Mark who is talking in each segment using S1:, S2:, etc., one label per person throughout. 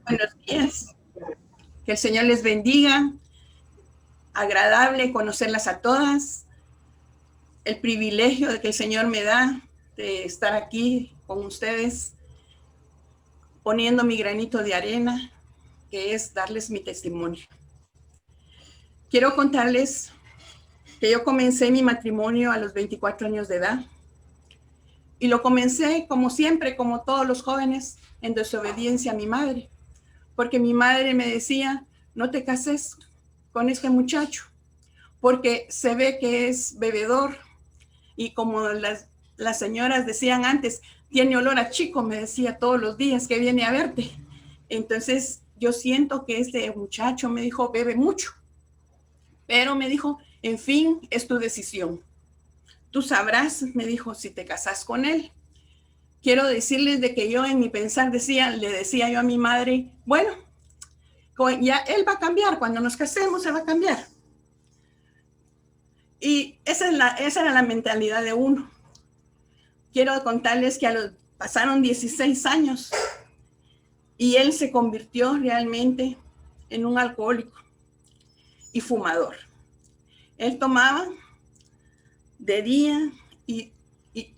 S1: Buenos días. Que el Señor les bendiga. Agradable conocerlas a todas. El privilegio de que el Señor me da de estar aquí con ustedes, poniendo mi granito de arena, que es darles mi testimonio. Quiero contarles que yo comencé mi matrimonio a los 24 años de edad. Y lo comencé, como siempre, como todos los jóvenes, en desobediencia a mi madre. Porque mi madre me decía, no te cases con este muchacho, porque se ve que es bebedor. Y como las señoras decían antes, tiene olor a chico, me decía todos los días que viene a verte. Entonces yo siento que este muchacho, me dijo, bebe mucho. Pero me dijo, en fin, es tu decisión. Tú sabrás, me dijo, si te casas con él. Quiero decirles de que yo en mi pensar le decía yo a mi madre, bueno, ya él va a cambiar, cuando nos casemos se va a cambiar. Y esa era la mentalidad de uno. Quiero contarles que pasaron 16 años y él se convirtió realmente en un alcohólico y fumador. Él tomaba de día y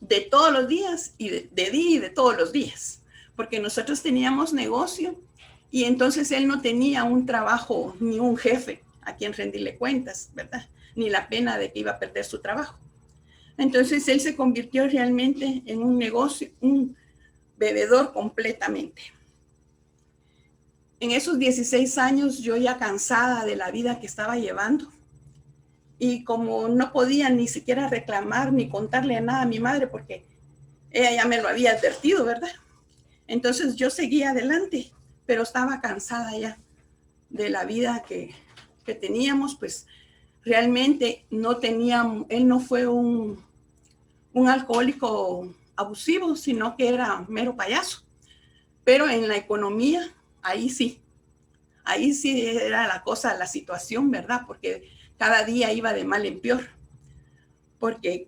S1: de todos los días y de día y de todos los días, porque nosotros teníamos negocio y entonces él no tenía un trabajo ni un jefe a quien rendirle cuentas, ¿verdad? Ni la pena de que iba a perder su trabajo. Entonces él se convirtió realmente en un negocio, un bebedor completamente. En esos 16 años yo ya cansada de la vida que estaba llevando y como no podía ni siquiera reclamar ni contarle nada a mi madre porque ella ya me lo había advertido, ¿verdad? Entonces yo seguía adelante, pero estaba cansada ya de la vida que teníamos, pues realmente no teníamos, él no fue un alcohólico abusivo, sino que era mero payaso. Pero en la economía, ahí sí era la cosa, la situación, ¿verdad? Porque cada día iba de mal en peor. Porque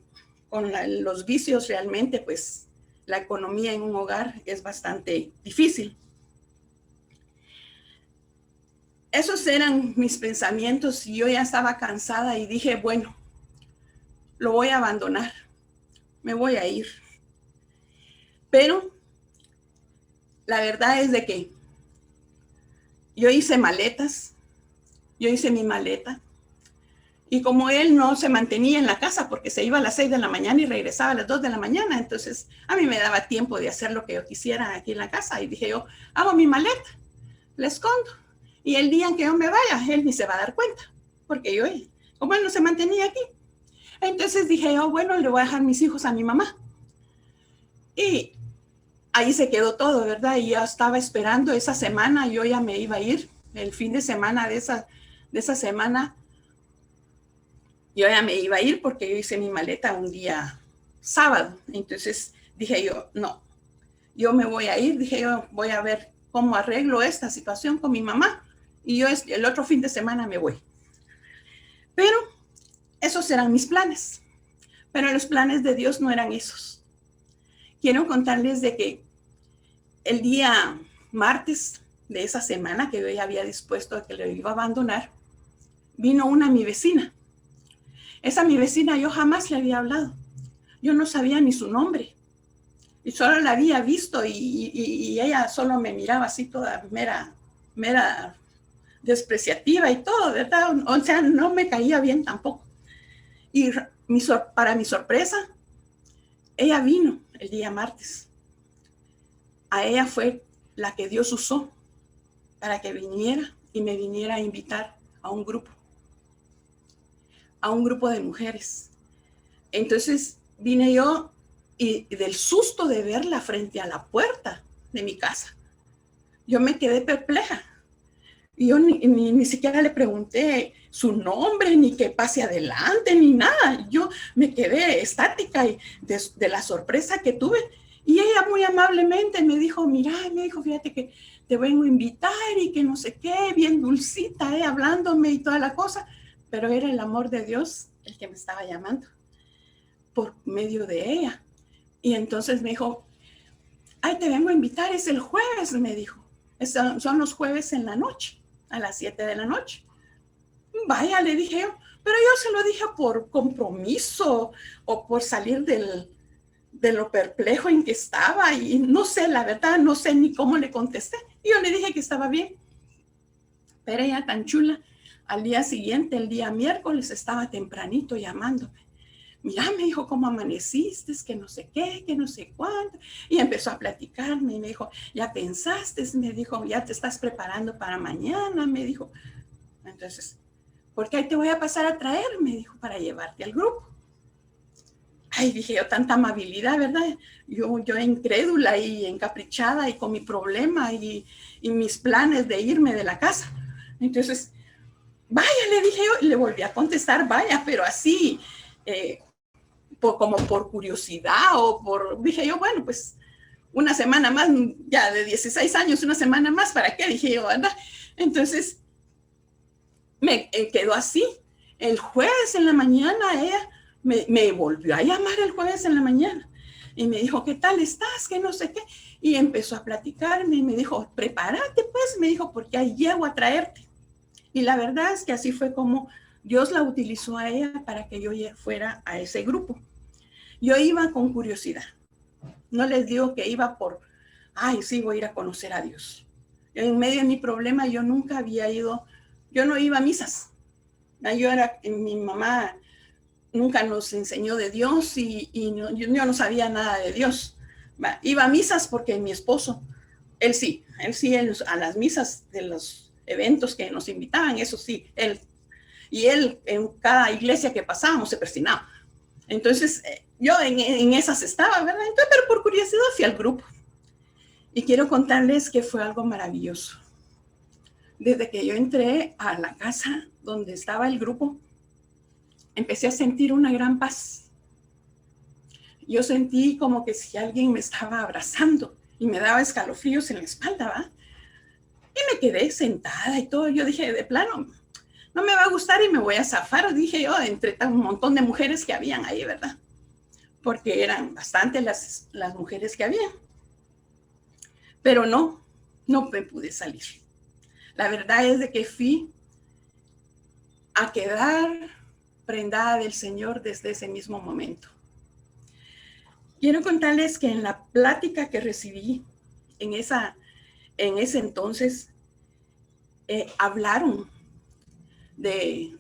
S1: con los vicios realmente, pues la economía en un hogar es bastante difícil. Esos eran mis pensamientos y yo ya estaba cansada y dije, bueno, lo voy a abandonar, me voy a ir. Pero la verdad es de que yo hice maletas, yo hice mi maleta. Y como él no se mantenía en la casa porque se iba a las 6 de la mañana y regresaba a las 2 de la mañana, entonces a mí me daba tiempo de hacer lo que yo quisiera aquí en la casa. Y dije yo, hago mi maleta, la escondo. Y el día en que yo me vaya, él ni se va a dar cuenta, porque yo, como él no se mantenía aquí. Entonces dije yo, bueno, le voy a dejar mis hijos a mi mamá. Y ahí se quedó todo, ¿verdad? Y ya estaba esperando esa semana, yo ya me iba a ir, el fin de semana de esa semana, yo ya me iba a ir porque yo hice mi maleta un día sábado. Entonces dije yo, no, yo me voy a ir, dije yo, voy a ver cómo arreglo esta situación con mi mamá y yo el otro fin de semana me voy. Pero esos eran mis planes, pero los planes de Dios no eran esos. Quiero contarles de que el día martes de esa semana que yo ya había dispuesto a que le iba a abandonar, vino mi vecina. Esa mi vecina yo jamás le había hablado. Yo no sabía ni su nombre. Y solo la había visto y ella solo me miraba así toda mera despreciativa y todo, ¿verdad? O sea, no me caía bien tampoco. Y para mi sorpresa, ella vino el día martes. A ella fue la que Dios usó para que viniera y me viniera a invitar a un grupo de mujeres. Entonces vine yo y del susto de verla frente a la puerta de mi casa, yo me quedé perpleja. Y yo ni siquiera le pregunté su nombre, ni que pase adelante, ni nada. Yo me quedé estática y de la sorpresa que tuve. Y ella muy amablemente me dijo, mira, me dijo, fíjate que te vengo a invitar y que no sé qué, bien dulcita, hablándome y toda la cosa. Pero era el amor de Dios el que me estaba llamando por medio de ella. Y entonces me dijo, ay, te vengo a invitar, es el jueves, me dijo. Son los jueves en la noche, a las 7 de la noche. Vaya, le dije yo, pero yo se lo dije por compromiso o por salir de lo perplejo en que estaba y no sé, la verdad, no sé ni cómo le contesté. Y yo le dije que estaba bien. Pero ella tan chula, al día siguiente, el día miércoles, estaba tempranito llamándome. Mira, me dijo, ¿cómo amaneciste? Que no sé qué, que no sé cuánto. Y empezó a platicarme y me dijo, ¿ya pensaste? Me dijo, ¿ya te estás preparando para mañana? Me dijo. Entonces, porque ahí te voy a pasar a traer, me dijo, para llevarte al grupo. Ay, dije yo, tanta amabilidad, ¿verdad? Yo incrédula y encaprichada y con mi problema y mis planes de irme de la casa. Entonces, vaya, le dije yo, y le volví a contestar, vaya, pero así, como por curiosidad o por, dije yo, bueno, pues una semana más, ya de 16 años, una semana más, ¿para qué? Dije yo, ¿verdad? Entonces, me quedó así. El jueves en la mañana ella me volvió a llamar el jueves en la mañana y me dijo, ¿qué tal estás? Que no sé qué. Y empezó a platicarme y me dijo, prepárate pues, me dijo, porque ahí llego a traerte. Y la verdad es que así fue como Dios la utilizó a ella para que yo fuera a ese grupo. Yo iba con curiosidad. No les digo que iba por, ay, sí, voy a ir a conocer a Dios. En medio de mi problema yo nunca había ido, yo no iba a misas. Mi mamá nunca nos enseñó de Dios y yo no sabía nada de Dios. Iba a misas porque mi esposo, él sí, a las misas de los eventos que nos invitaban, eso sí, él en cada iglesia que pasábamos se persinaba. Entonces, yo en esas estaba, ¿verdad? Entonces, pero por curiosidad fui al grupo. Y quiero contarles que fue algo maravilloso. Desde que yo entré a la casa donde estaba el grupo, empecé a sentir una gran paz. Yo sentí como que si alguien me estaba abrazando y me daba escalofríos en la espalda, ¿va? Y me quedé sentada y todo. Yo dije, de plano, no me va a gustar y me voy a zafar, dije yo, entre un montón de mujeres que habían ahí, ¿verdad? Porque eran bastante las mujeres que habían. Pero no me pude salir. La verdad es de que fui a quedar prendada del Señor desde ese mismo momento. Quiero contarles que en la plática que recibí en ese entonces, hablaron de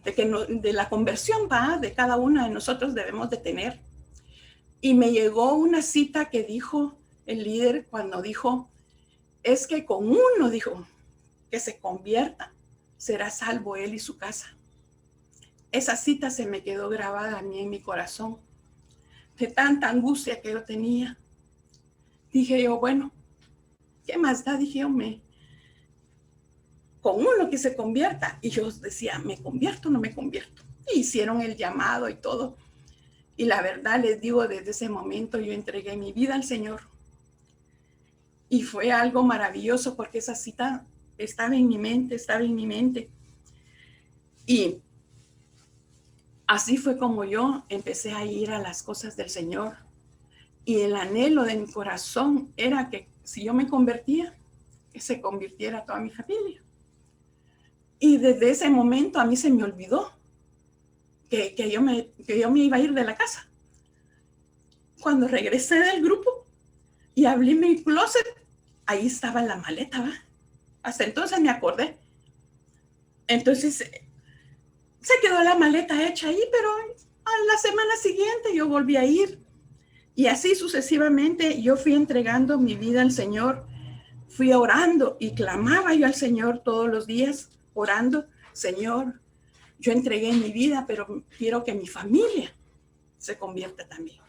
S1: la conversión, ¿va? De cada uno de nosotros debemos de tener. Y me llegó una cita que dijo el líder cuando dijo, es que con uno, dijo, que se convierta, será salvo él y su casa. Esa cita se me quedó grabada a mí en mi corazón, de tanta angustia que yo tenía. Dije yo, bueno, ¿qué más da? Dije yo, con uno que se convierta. Y yo decía, ¿me convierto o no me convierto? Y hicieron el llamado y todo. Y la verdad les digo, desde ese momento yo entregué mi vida al Señor. Y fue algo maravilloso porque esa cita estaba en mi mente. Y así fue como yo empecé a ir a las cosas del Señor. Y el anhelo de mi corazón era que si yo me convertía, que se convirtiera toda mi familia. Y desde ese momento a mí se me olvidó que yo me iba a ir de la casa. Cuando regresé del grupo y abrí mi closet, ahí estaba la maleta, ¿va? Hasta entonces me acordé. Entonces se quedó la maleta hecha ahí, pero a la semana siguiente yo volví a ir. Y así sucesivamente yo fui entregando mi vida al Señor. Fui orando y clamaba yo al Señor todos los días, orando, Señor, yo entregué mi vida, pero quiero que mi familia se convierta también,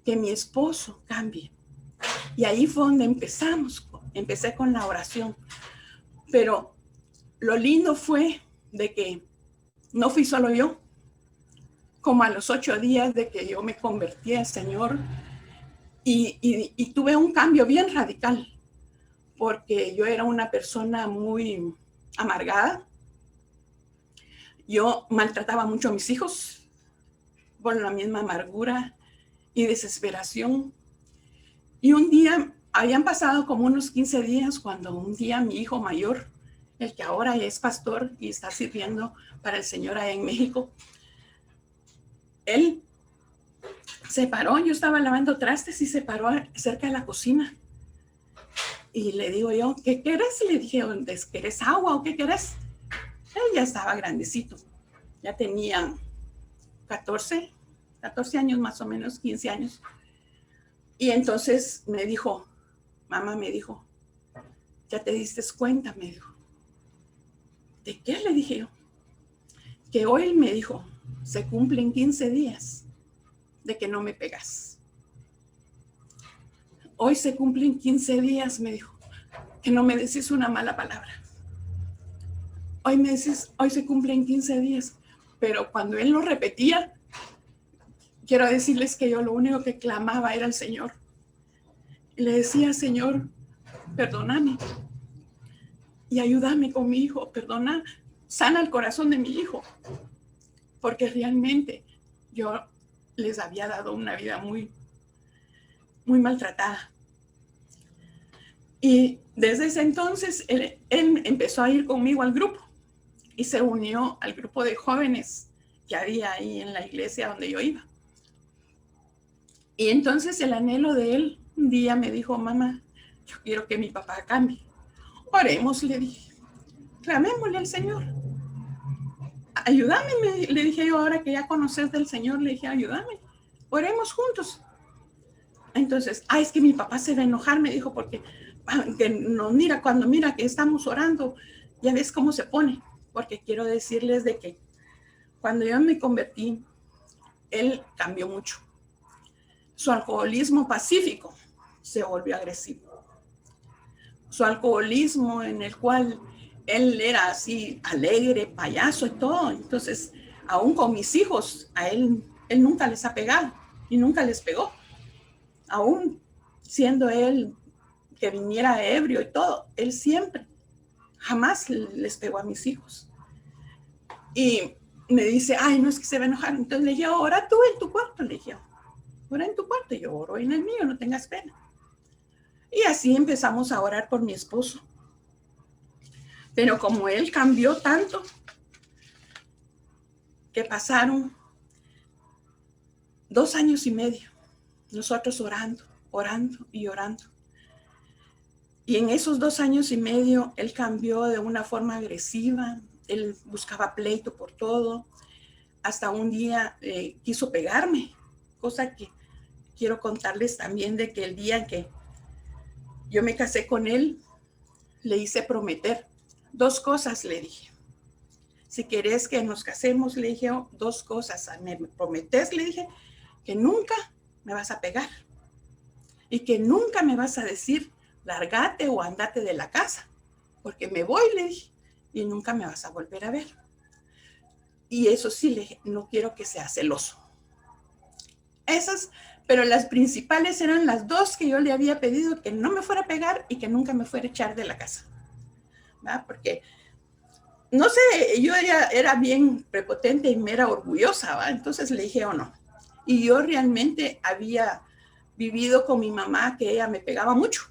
S1: que mi esposo cambie. Y ahí fue donde empecé con la oración. Pero lo lindo fue de que no fui solo yo. Como a los 8 días de que yo me convertí al Señor y tuve un cambio bien radical, porque yo era una persona muy amargada. Yo maltrataba mucho a mis hijos por la misma amargura y desesperación. Y un día Habían pasado como unos 15 días cuando un día mi hijo mayor, el que ahora es pastor y está sirviendo para el Señor allá en México, él se paró, yo estaba lavando trastes y se paró cerca de la cocina. Y le digo yo, ¿qué querés? Le dije, ¿querés agua o qué querés? Él ya estaba grandecito, ya tenía 14 años más o menos, 15 años. Y entonces me dijo, mamá me dijo, ¿ya te diste cuenta? Me dijo. ¿De qué? Le dije yo. Que hoy me dijo, se cumplen 15 días de que no me pegas. Hoy se cumplen 15 días, me dijo, que no me decís una mala palabra. Hoy me decís, hoy se cumplen 15 días. Pero cuando él lo repetía, quiero decirles que yo lo único que clamaba era al Señor. Y le decía, Señor, perdóname y ayúdame con mi hijo, perdona, sana el corazón de mi hijo, porque realmente yo les había dado una vida muy, muy maltratada. Y desde ese entonces él empezó a ir conmigo al grupo y se unió al grupo de jóvenes que había ahí en la iglesia donde yo iba. Y entonces el anhelo de él, un día me dijo, mamá, yo quiero que mi papá cambie. Oremos, le dije, clamémosle al Señor. Ayúdame, le dije yo, ahora que ya conoces del Señor, le dije, ayúdame, oremos juntos. Entonces, es que mi papá se va a enojar, me dijo, porque que nos mira, cuando mira que estamos orando, ya ves cómo se pone. Porque quiero decirles de que cuando yo me convertí, él cambió mucho. Su alcoholismo pacífico se volvió agresivo. Su alcoholismo en el cual él era así alegre, payaso y todo. Entonces, aún con mis hijos, a él nunca les ha pegado y nunca les pegó. Aún siendo él que viniera ebrio y todo, él siempre, jamás les pegó a mis hijos. Y me dice, no es que se va a enojar. Entonces le dije, ora tú en tu cuarto, le dije, ora en tu cuarto, yo oro en el mío, no tengas pena. Y así empezamos a orar por mi esposo. Pero como él cambió tanto, que pasaron 2 años y medio, nosotros orando, orando y orando. Y en esos 2 años y medio, él cambió de una forma agresiva, él buscaba pleito por todo, hasta un día quiso pegarme, cosa que quiero contarles también de que el día en que yo me casé con él, le hice prometer 2 cosas, le dije. Si querés que nos casemos, le dije, 2 cosas. Me prometés, le dije, que nunca me vas a pegar y que nunca me vas a decir, largate o andate de la casa, porque me voy, le dije, y nunca me vas a volver a ver. Y eso sí, le dije, no quiero que sea celoso. Esas, pero las principales eran las 2 que yo le había pedido, que no me fuera a pegar y que nunca me fuera a echar de la casa. ¿Verdad? Porque, no sé, yo era bien prepotente y me era orgullosa, ¿verdad? Entonces le dije, no. Y yo realmente había vivido con mi mamá, que ella me pegaba mucho.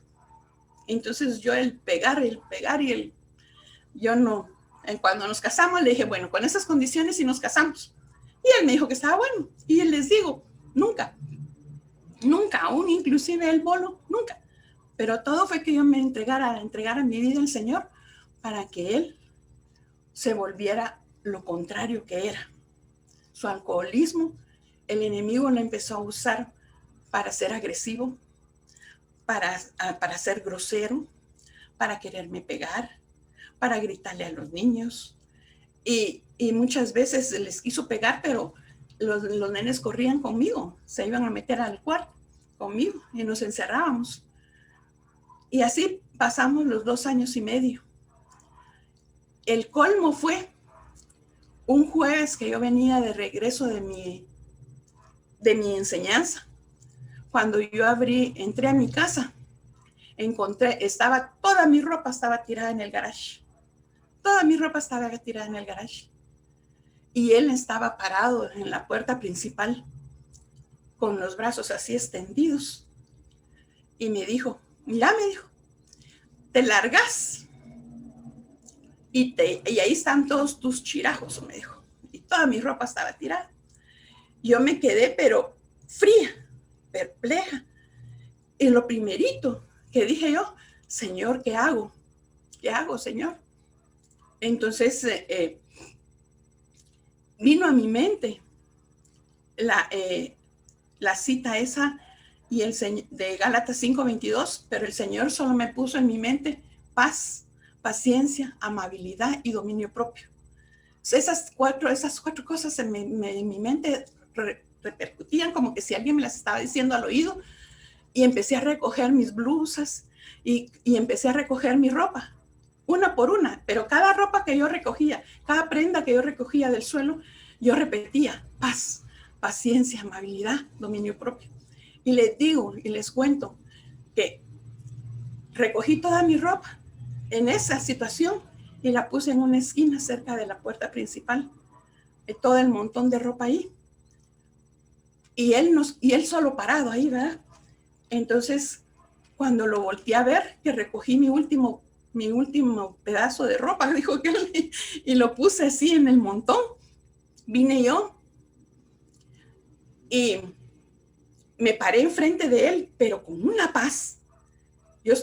S1: Entonces yo el pegar y yo no. Cuando nos casamos le dije, bueno, con esas condiciones y nos casamos. Y él me dijo que estaba bueno. Y les digo, nunca, aún inclusive el bolo, nunca. Pero todo fue que yo me entregara mi vida al Señor para que Él se volviera lo contrario que era. Su alcoholismo, el enemigo lo empezó a usar para ser agresivo, para ser grosero, para quererme pegar, para gritarle a los niños. Y muchas veces les quiso pegar, pero los nenes corrían conmigo, se iban a meter al cuarto conmigo y nos encerrábamos. Y así pasamos los 2 años y medio. El colmo fue un jueves que yo venía de regreso de mi enseñanza. Cuando yo entré a mi casa, toda mi ropa estaba tirada en el garage. Toda mi ropa estaba tirada en el garage. Y él estaba parado en la puerta principal, con los brazos así extendidos. Y me dijo, mira, me dijo, te largas y ahí están todos tus chirajos, me dijo. Y toda mi ropa estaba tirada. Yo me quedé, pero fría, perpleja. Y lo primerito que dije yo, Señor, ¿qué hago? ¿Qué hago, Señor? Entonces vino a mi mente la cita esa y de Gálatas 5:22, pero el Señor solo me puso en mi mente paz, paciencia, amabilidad y dominio propio. Esas cuatro cosas en mi mente repercutían como que si alguien me las estaba diciendo al oído, y empecé a recoger mis blusas y empecé a recoger mi ropa, una por una, pero cada ropa que yo recogía, cada prenda que yo recogía del suelo, yo repetía paz, paciencia, amabilidad, dominio propio. Y les digo y les cuento que recogí toda mi ropa en esa situación y la puse en una esquina cerca de la puerta principal, todo el montón de ropa ahí. Y él solo parado ahí, ¿verdad? Entonces, cuando lo volteé a ver, que recogí mi último pedazo de ropa, dijo que él, y lo puse así en el montón, vine yo y me paré enfrente de él, pero con una paz. Yo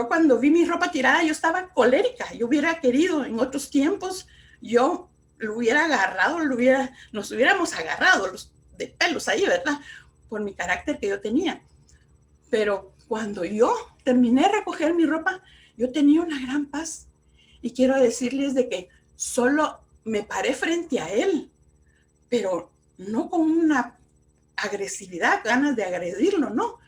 S1: cuando vi mi ropa tirada, yo estaba colérica. Yo hubiera querido, en otros tiempos, yo lo hubiera agarrado, nos hubiéramos agarrado los de pelos ahí, ¿verdad? Por mi carácter que yo tenía. Pero cuando yo terminé de recoger mi ropa, yo tenía una gran paz. Y quiero decirles de que solo me paré frente a él, pero no con una agresividad, ganas de agredirlo, no.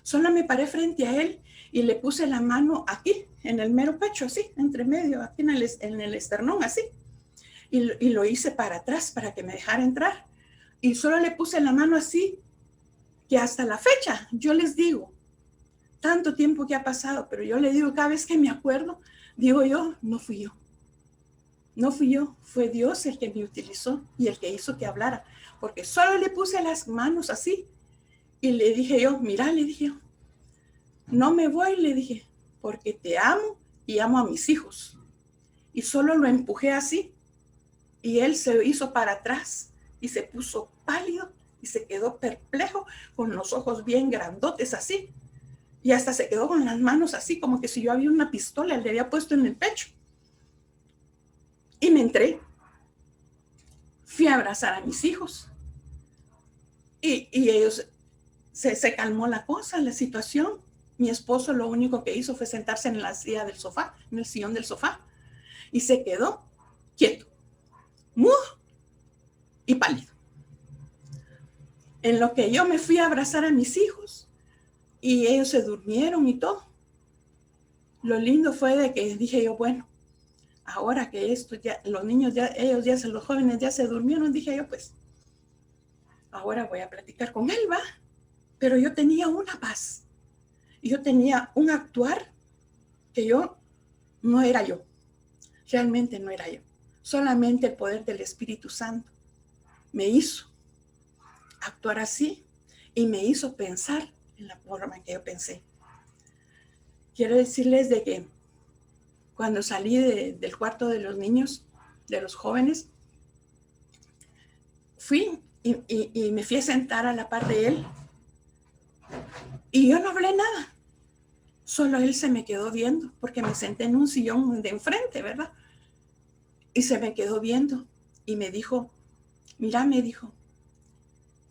S1: Solo me paré frente a él y le puse la mano aquí, en el mero pecho, así, entre medio, aquí en el esternón, así. Y lo hice para atrás para que me dejara entrar. Y solo le puse la mano así, que hasta la fecha, yo les digo, tanto tiempo que ha pasado, pero yo le digo, cada vez que me acuerdo, digo yo, no fui yo. No fui yo, fue Dios el que me utilizó y el que hizo que hablara. Porque solo le puse las manos así y le dije yo, mira, le dije yo, no me voy, le dije, porque te amo y amo a mis hijos. Y solo lo empujé así y él se hizo para atrás y se puso pálido y se quedó perplejo con los ojos bien grandotes así. Y hasta se quedó con las manos así, como que si yo había una pistola, le había puesto en el pecho. Y me entré. Fui a abrazar a mis hijos. Y ellos, se calmó la cosa, la situación. Mi esposo lo único que hizo fue sentarse en la silla del sofá, en el sillón del sofá. Y se quedó quieto, mudo y pálido. En lo que yo me fui a abrazar a mis hijos y ellos se durmieron y todo. Lo lindo fue de que dije yo, bueno, ahora que esto ya, los niños ya, los jóvenes ya se durmieron, dije yo, pues, ahora voy a platicar con él, va. Pero yo tenía una paz. Y yo tenía un actuar que yo no era yo. Realmente no era yo. Solamente el poder del Espíritu Santo me hizo actuar así y me hizo pensar en la forma en que yo pensé. Quiero decirles de que cuando salí del cuarto de los niños, de los jóvenes, fui y me fui a sentar a la par de él y yo no hablé nada. Solo él se me quedó viendo porque me senté en un sillón de enfrente, ¿verdad? Y se me quedó viendo y me dijo, mira, me dijo,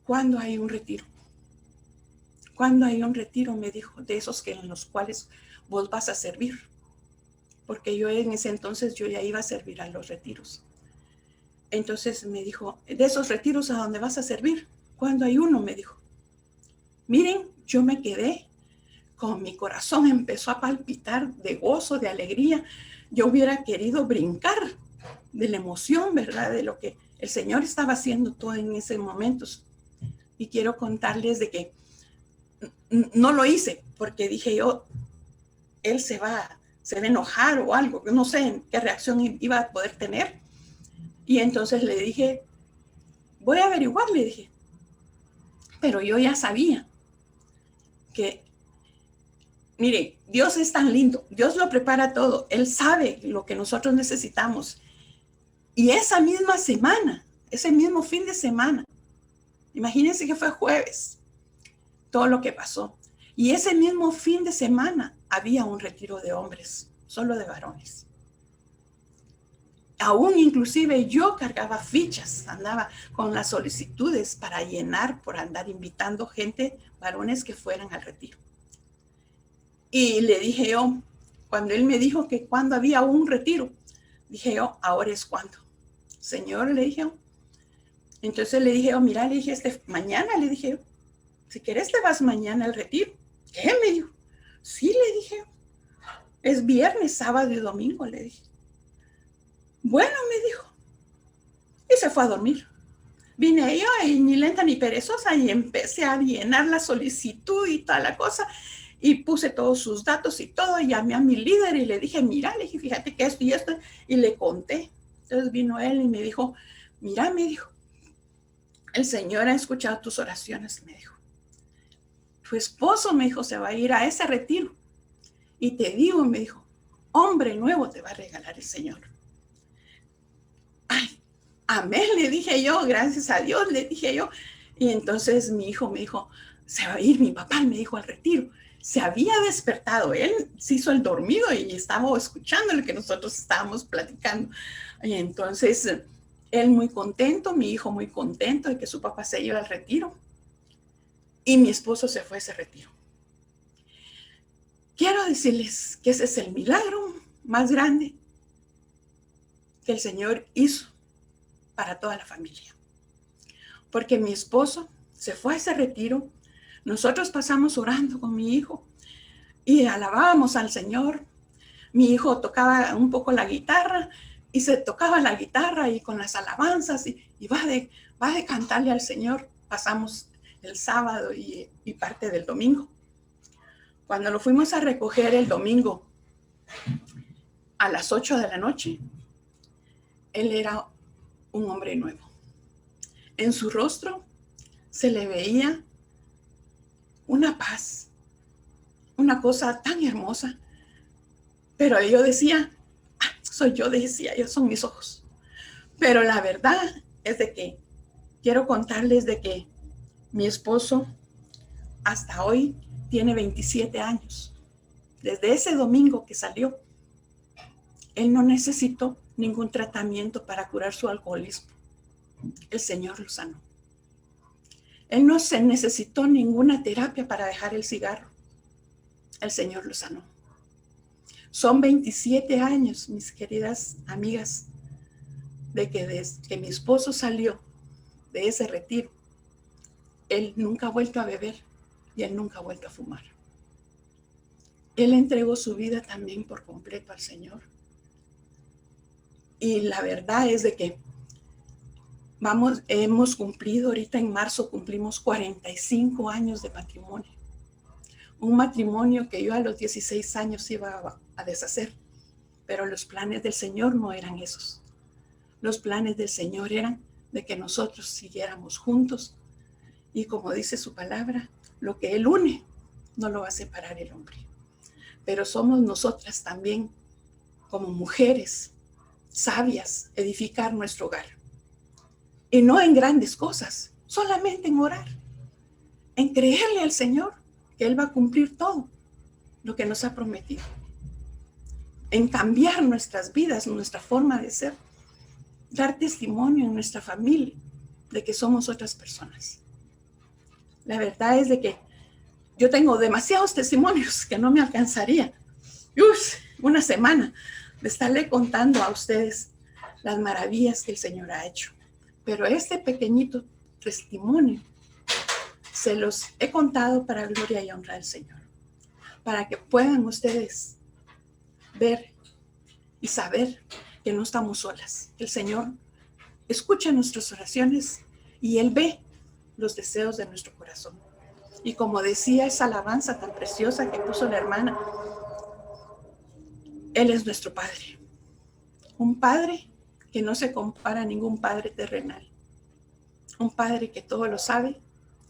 S1: ¿cuándo hay un retiro? ¿Cuándo hay un retiro? Me dijo, de esos que en los cuales vos vas a servir. Porque yo en ese entonces yo ya iba a servir a los retiros. Entonces me dijo, de esos retiros a donde vas a servir, ¿cuándo hay uno? Me dijo. Miren, yo me quedé, con mi corazón empezó a palpitar de gozo, de alegría. Yo hubiera querido brincar de la emoción, ¿verdad? De lo que el Señor estaba haciendo todo en ese momento. Y quiero contarles de que no lo hice porque dije yo, él se va a enojar o algo, no sé qué reacción iba a poder tener. Y entonces le dije, voy a averiguar, le dije. Pero yo ya sabía que Mire, Dios es tan lindo, Dios lo prepara todo, Él sabe lo que nosotros necesitamos. Y esa misma semana, ese mismo fin de semana, imagínense que fue jueves, todo lo que pasó. Y ese mismo fin de semana había un retiro de hombres, solo de varones. Aún inclusive yo cargaba fichas, andaba con las solicitudes para llenar por andar invitando gente, varones que fueran al retiro. Y le dije yo, cuando él me dijo que cuando había un retiro, dije yo, ahora es cuando. Señor, le dije yo. Entonces le dije yo, mira, le dije, mañana, le dije yo, si quieres te vas mañana al retiro. ¿Qué? Me dijo. Sí, le dije yo. Es viernes, sábado y domingo, le dije. Bueno, me dijo. Y se fue a dormir. Vine yo y ni lenta ni perezosa y empecé a llenar la solicitud y toda la cosa. Y puse todos sus datos y todo, y llamé a mi líder y le dije, mira, le dije, fíjate que esto y esto, y le conté. Entonces vino él y me dijo, mira, me dijo, el Señor ha escuchado tus oraciones, me dijo. Tu esposo, me dijo, se va a ir a ese retiro. Y te digo, me dijo, hombre nuevo te va a regalar el Señor. Ay, amén, le dije yo, gracias a Dios, le dije yo. Y entonces mi hijo me dijo, se va a ir mi papá, me dijo, al retiro. Se había despertado, él se hizo el dormido y estaba escuchando lo que nosotros estábamos platicando. Y entonces él muy contento, mi hijo muy contento de que su papá se iba al retiro. Y mi esposo se fue a ese retiro. Quiero decirles que ese es el milagro más grande que el Señor hizo para toda la familia. Porque mi esposo se fue a ese retiro, nosotros pasamos orando con mi hijo y alabábamos al Señor. Mi hijo tocaba un poco la guitarra y se tocaba la guitarra y con las alabanzas y va de cantarle al Señor. Pasamos el sábado y parte del domingo. Cuando lo fuimos a recoger el domingo a las 8 de la noche, él era un hombre nuevo. En su rostro se le veía una paz, una cosa tan hermosa. Pero yo decía, soy yo, decía yo, son mis ojos. Pero la verdad es de que quiero contarles de que mi esposo hasta hoy tiene 27 años. Desde ese domingo que salió, él no necesitó ningún tratamiento para curar su alcoholismo. El Señor lo sanó. Él no se necesitó ninguna terapia para dejar el cigarro. El Señor lo sanó. Son 27 años, mis queridas amigas, de que desde que mi esposo salió de ese retiro, él nunca ha vuelto a beber y él nunca ha vuelto a fumar. Él entregó su vida también por completo al Señor. Y la verdad es de que hemos cumplido, ahorita en marzo cumplimos 45 años de matrimonio. Un matrimonio que yo a los 16 años iba a deshacer, pero los planes del Señor no eran esos. Los planes del Señor eran de que nosotros siguiéramos juntos y como dice su palabra, lo que Él une no lo va a separar el hombre. Pero somos nosotras también como mujeres sabias edificar nuestro hogar. Y no en grandes cosas, solamente en orar, en creerle al Señor que Él va a cumplir todo lo que nos ha prometido, en cambiar nuestras vidas, nuestra forma de ser, dar testimonio en nuestra familia de que somos otras personas. La verdad es de que yo tengo demasiados testimonios que no me alcanzaría una semana de estarle contando a ustedes las maravillas que el Señor ha hecho. Pero este pequeñito testimonio se los he contado para gloria y honra del Señor, para que puedan ustedes ver y saber que no estamos solas. El Señor escucha nuestras oraciones y Él ve los deseos de nuestro corazón. Y como decía esa alabanza tan preciosa que puso la hermana, Él es nuestro Padre. Un Padre que no se compara a ningún Padre terrenal. Un Padre que todo lo sabe,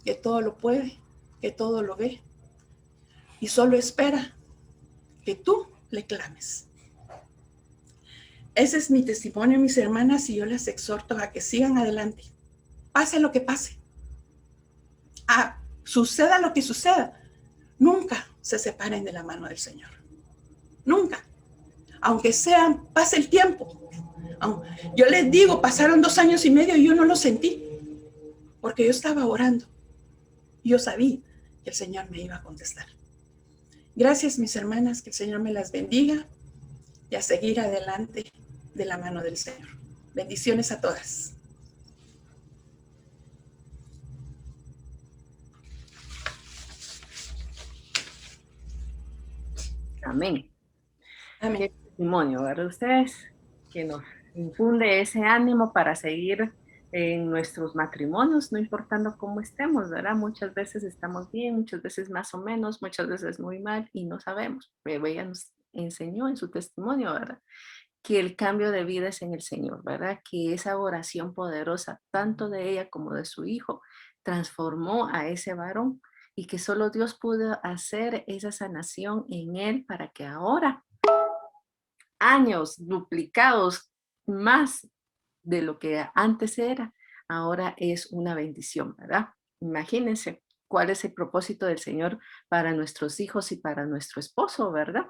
S1: que todo lo puede, que todo lo ve. y solo espera que tú le clames. Ese es mi testimonio, mis hermanas, y yo les exhorto a que sigan adelante. Pase lo que pase. Suceda lo que suceda. Nunca se separen de la mano del Señor. Nunca. Aunque pase el tiempo. Yo les digo, pasaron 2 años y medio y yo no lo sentí. Porque yo estaba orando. Yo sabía que el Señor me iba a contestar. Gracias, mis hermanas, que el Señor me las bendiga y a seguir adelante de la mano del Señor. Bendiciones a todas.
S2: Amén.
S1: Amén.
S2: Qué testimonio, ¿verdad? Ustedes que nos infunde ese ánimo para seguir en nuestros matrimonios, no importando cómo estemos, ¿verdad? Muchas veces estamos bien, muchas veces más o menos, muchas veces muy mal y no sabemos. Pero ella nos enseñó en su testimonio, ¿verdad? Que el cambio de vida es en el Señor, ¿verdad? Que esa oración poderosa, tanto de ella como de su hijo, transformó a ese varón y que solo Dios pudo hacer esa sanación en él para que ahora, años duplicados más de lo que antes era, ahora es una bendición, ¿verdad? Imagínense cuál es el propósito del Señor para nuestros hijos y para nuestro esposo, ¿verdad?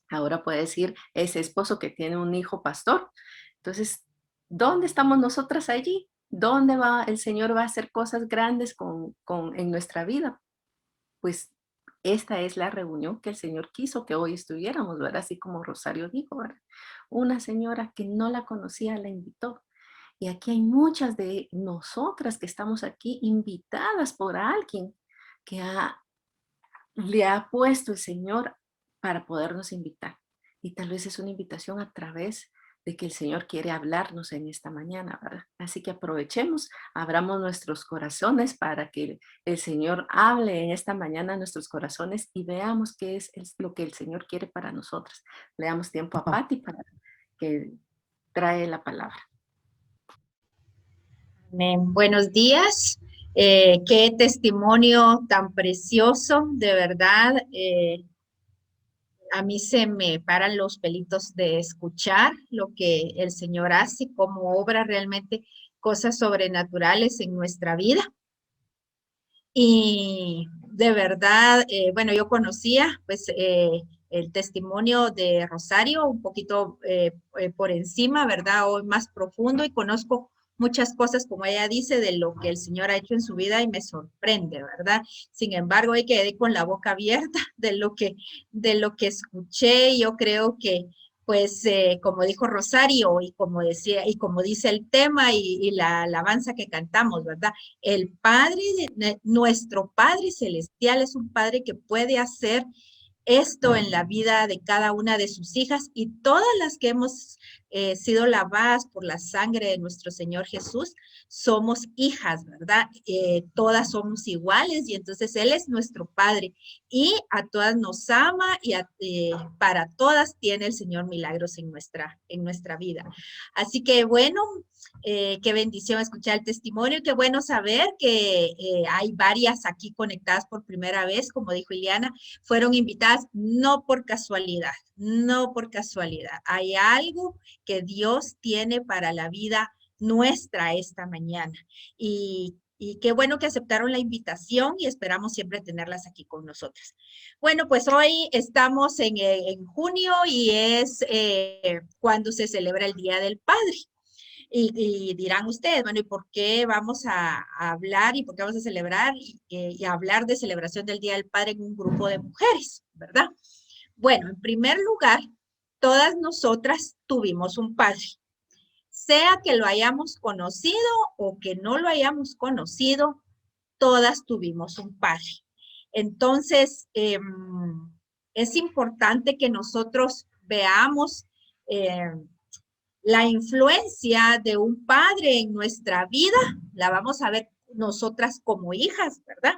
S2: Ahora puede decir ese esposo que tiene un hijo pastor. Entonces, ¿dónde estamos nosotras allí? ¿Dónde va el Señor va a hacer cosas grandes en nuestra vida? Pues esta es la reunión que el Señor quiso que hoy estuviéramos, ¿verdad? Así como Rosario dijo, ¿verdad? Una señora que no la conocía la invitó. Y aquí hay muchas de nosotras que estamos aquí invitadas por alguien que le ha puesto el Señor para podernos invitar. Y tal vez es una invitación a través de que el Señor quiere hablarnos en esta mañana, ¿verdad? Así que aprovechemos, abramos nuestros corazones para que el Señor hable en esta mañana a nuestros corazones y veamos qué es lo que el Señor quiere para nosotros. Le damos tiempo a Patti para que trae la palabra.
S3: Buenos días. Qué testimonio tan precioso, de verdad. A mí se me paran los pelitos de escuchar lo que el Señor hace, cómo obra realmente cosas sobrenaturales en nuestra vida. Y de verdad, bueno, yo conocía pues el testimonio de Rosario un poquito por encima, ¿verdad? Hoy más profundo y conozco muchas cosas, como ella dice, de lo que el Señor ha hecho en su vida y me sorprende, ¿verdad? Sin embargo, hoy quedé con la boca abierta de lo que escuché. Yo creo que pues como dijo Rosario y como decía y como dice el tema y la alabanza que cantamos, ¿verdad? El Padre, nuestro Padre Celestial es un Padre que puede hacer esto en la vida de cada una de sus hijas y todas las que hemos sido lavadas por la sangre de nuestro Señor Jesús, somos hijas, ¿verdad? Todas somos iguales y entonces Él es nuestro Padre y a todas nos ama y para todas tiene el Señor milagros en nuestra vida. Así que bueno, qué bendición escuchar el testimonio, qué bueno saber que hay varias aquí conectadas por primera vez, como dijo Ileana, fueron invitadas no por casualidad, no por casualidad. Hay algo que Dios tiene para la vida nuestra esta mañana. Y qué bueno que aceptaron la invitación y esperamos siempre tenerlas aquí con nosotras. Bueno, pues hoy estamos en junio y es cuando se celebra el Día del Padre. Y dirán ustedes, bueno, ¿y por qué vamos a hablar y por qué vamos a celebrar y hablar de celebración del Día del Padre en un grupo de mujeres, ¿verdad? Bueno, en primer lugar, todas nosotras tuvimos un padre, sea que lo hayamos conocido o que no lo hayamos conocido, todas tuvimos un padre. Entonces, es importante que nosotros veamos la influencia de un padre en nuestra vida, la vamos a ver nosotras como hijas, ¿verdad?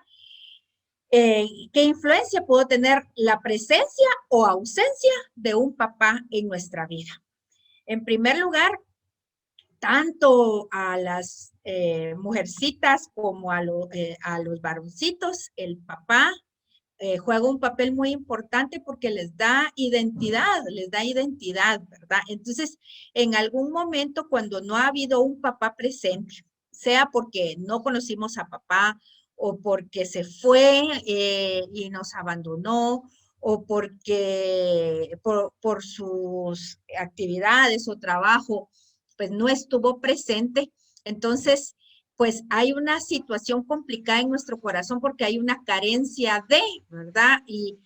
S3: ¿Qué influencia pudo tener la presencia o ausencia de un papá en nuestra vida? En primer lugar, tanto a las mujercitas como a los varoncitos, el papá juega un papel muy importante porque les da identidad, ¿verdad? Entonces, en algún momento cuando no ha habido un papá presente, sea porque no conocimos a papá o porque se fue y nos abandonó, o porque por sus actividades o trabajo, pues no estuvo presente. Entonces, pues hay una situación complicada en nuestro corazón porque hay una carencia de, ¿verdad? Y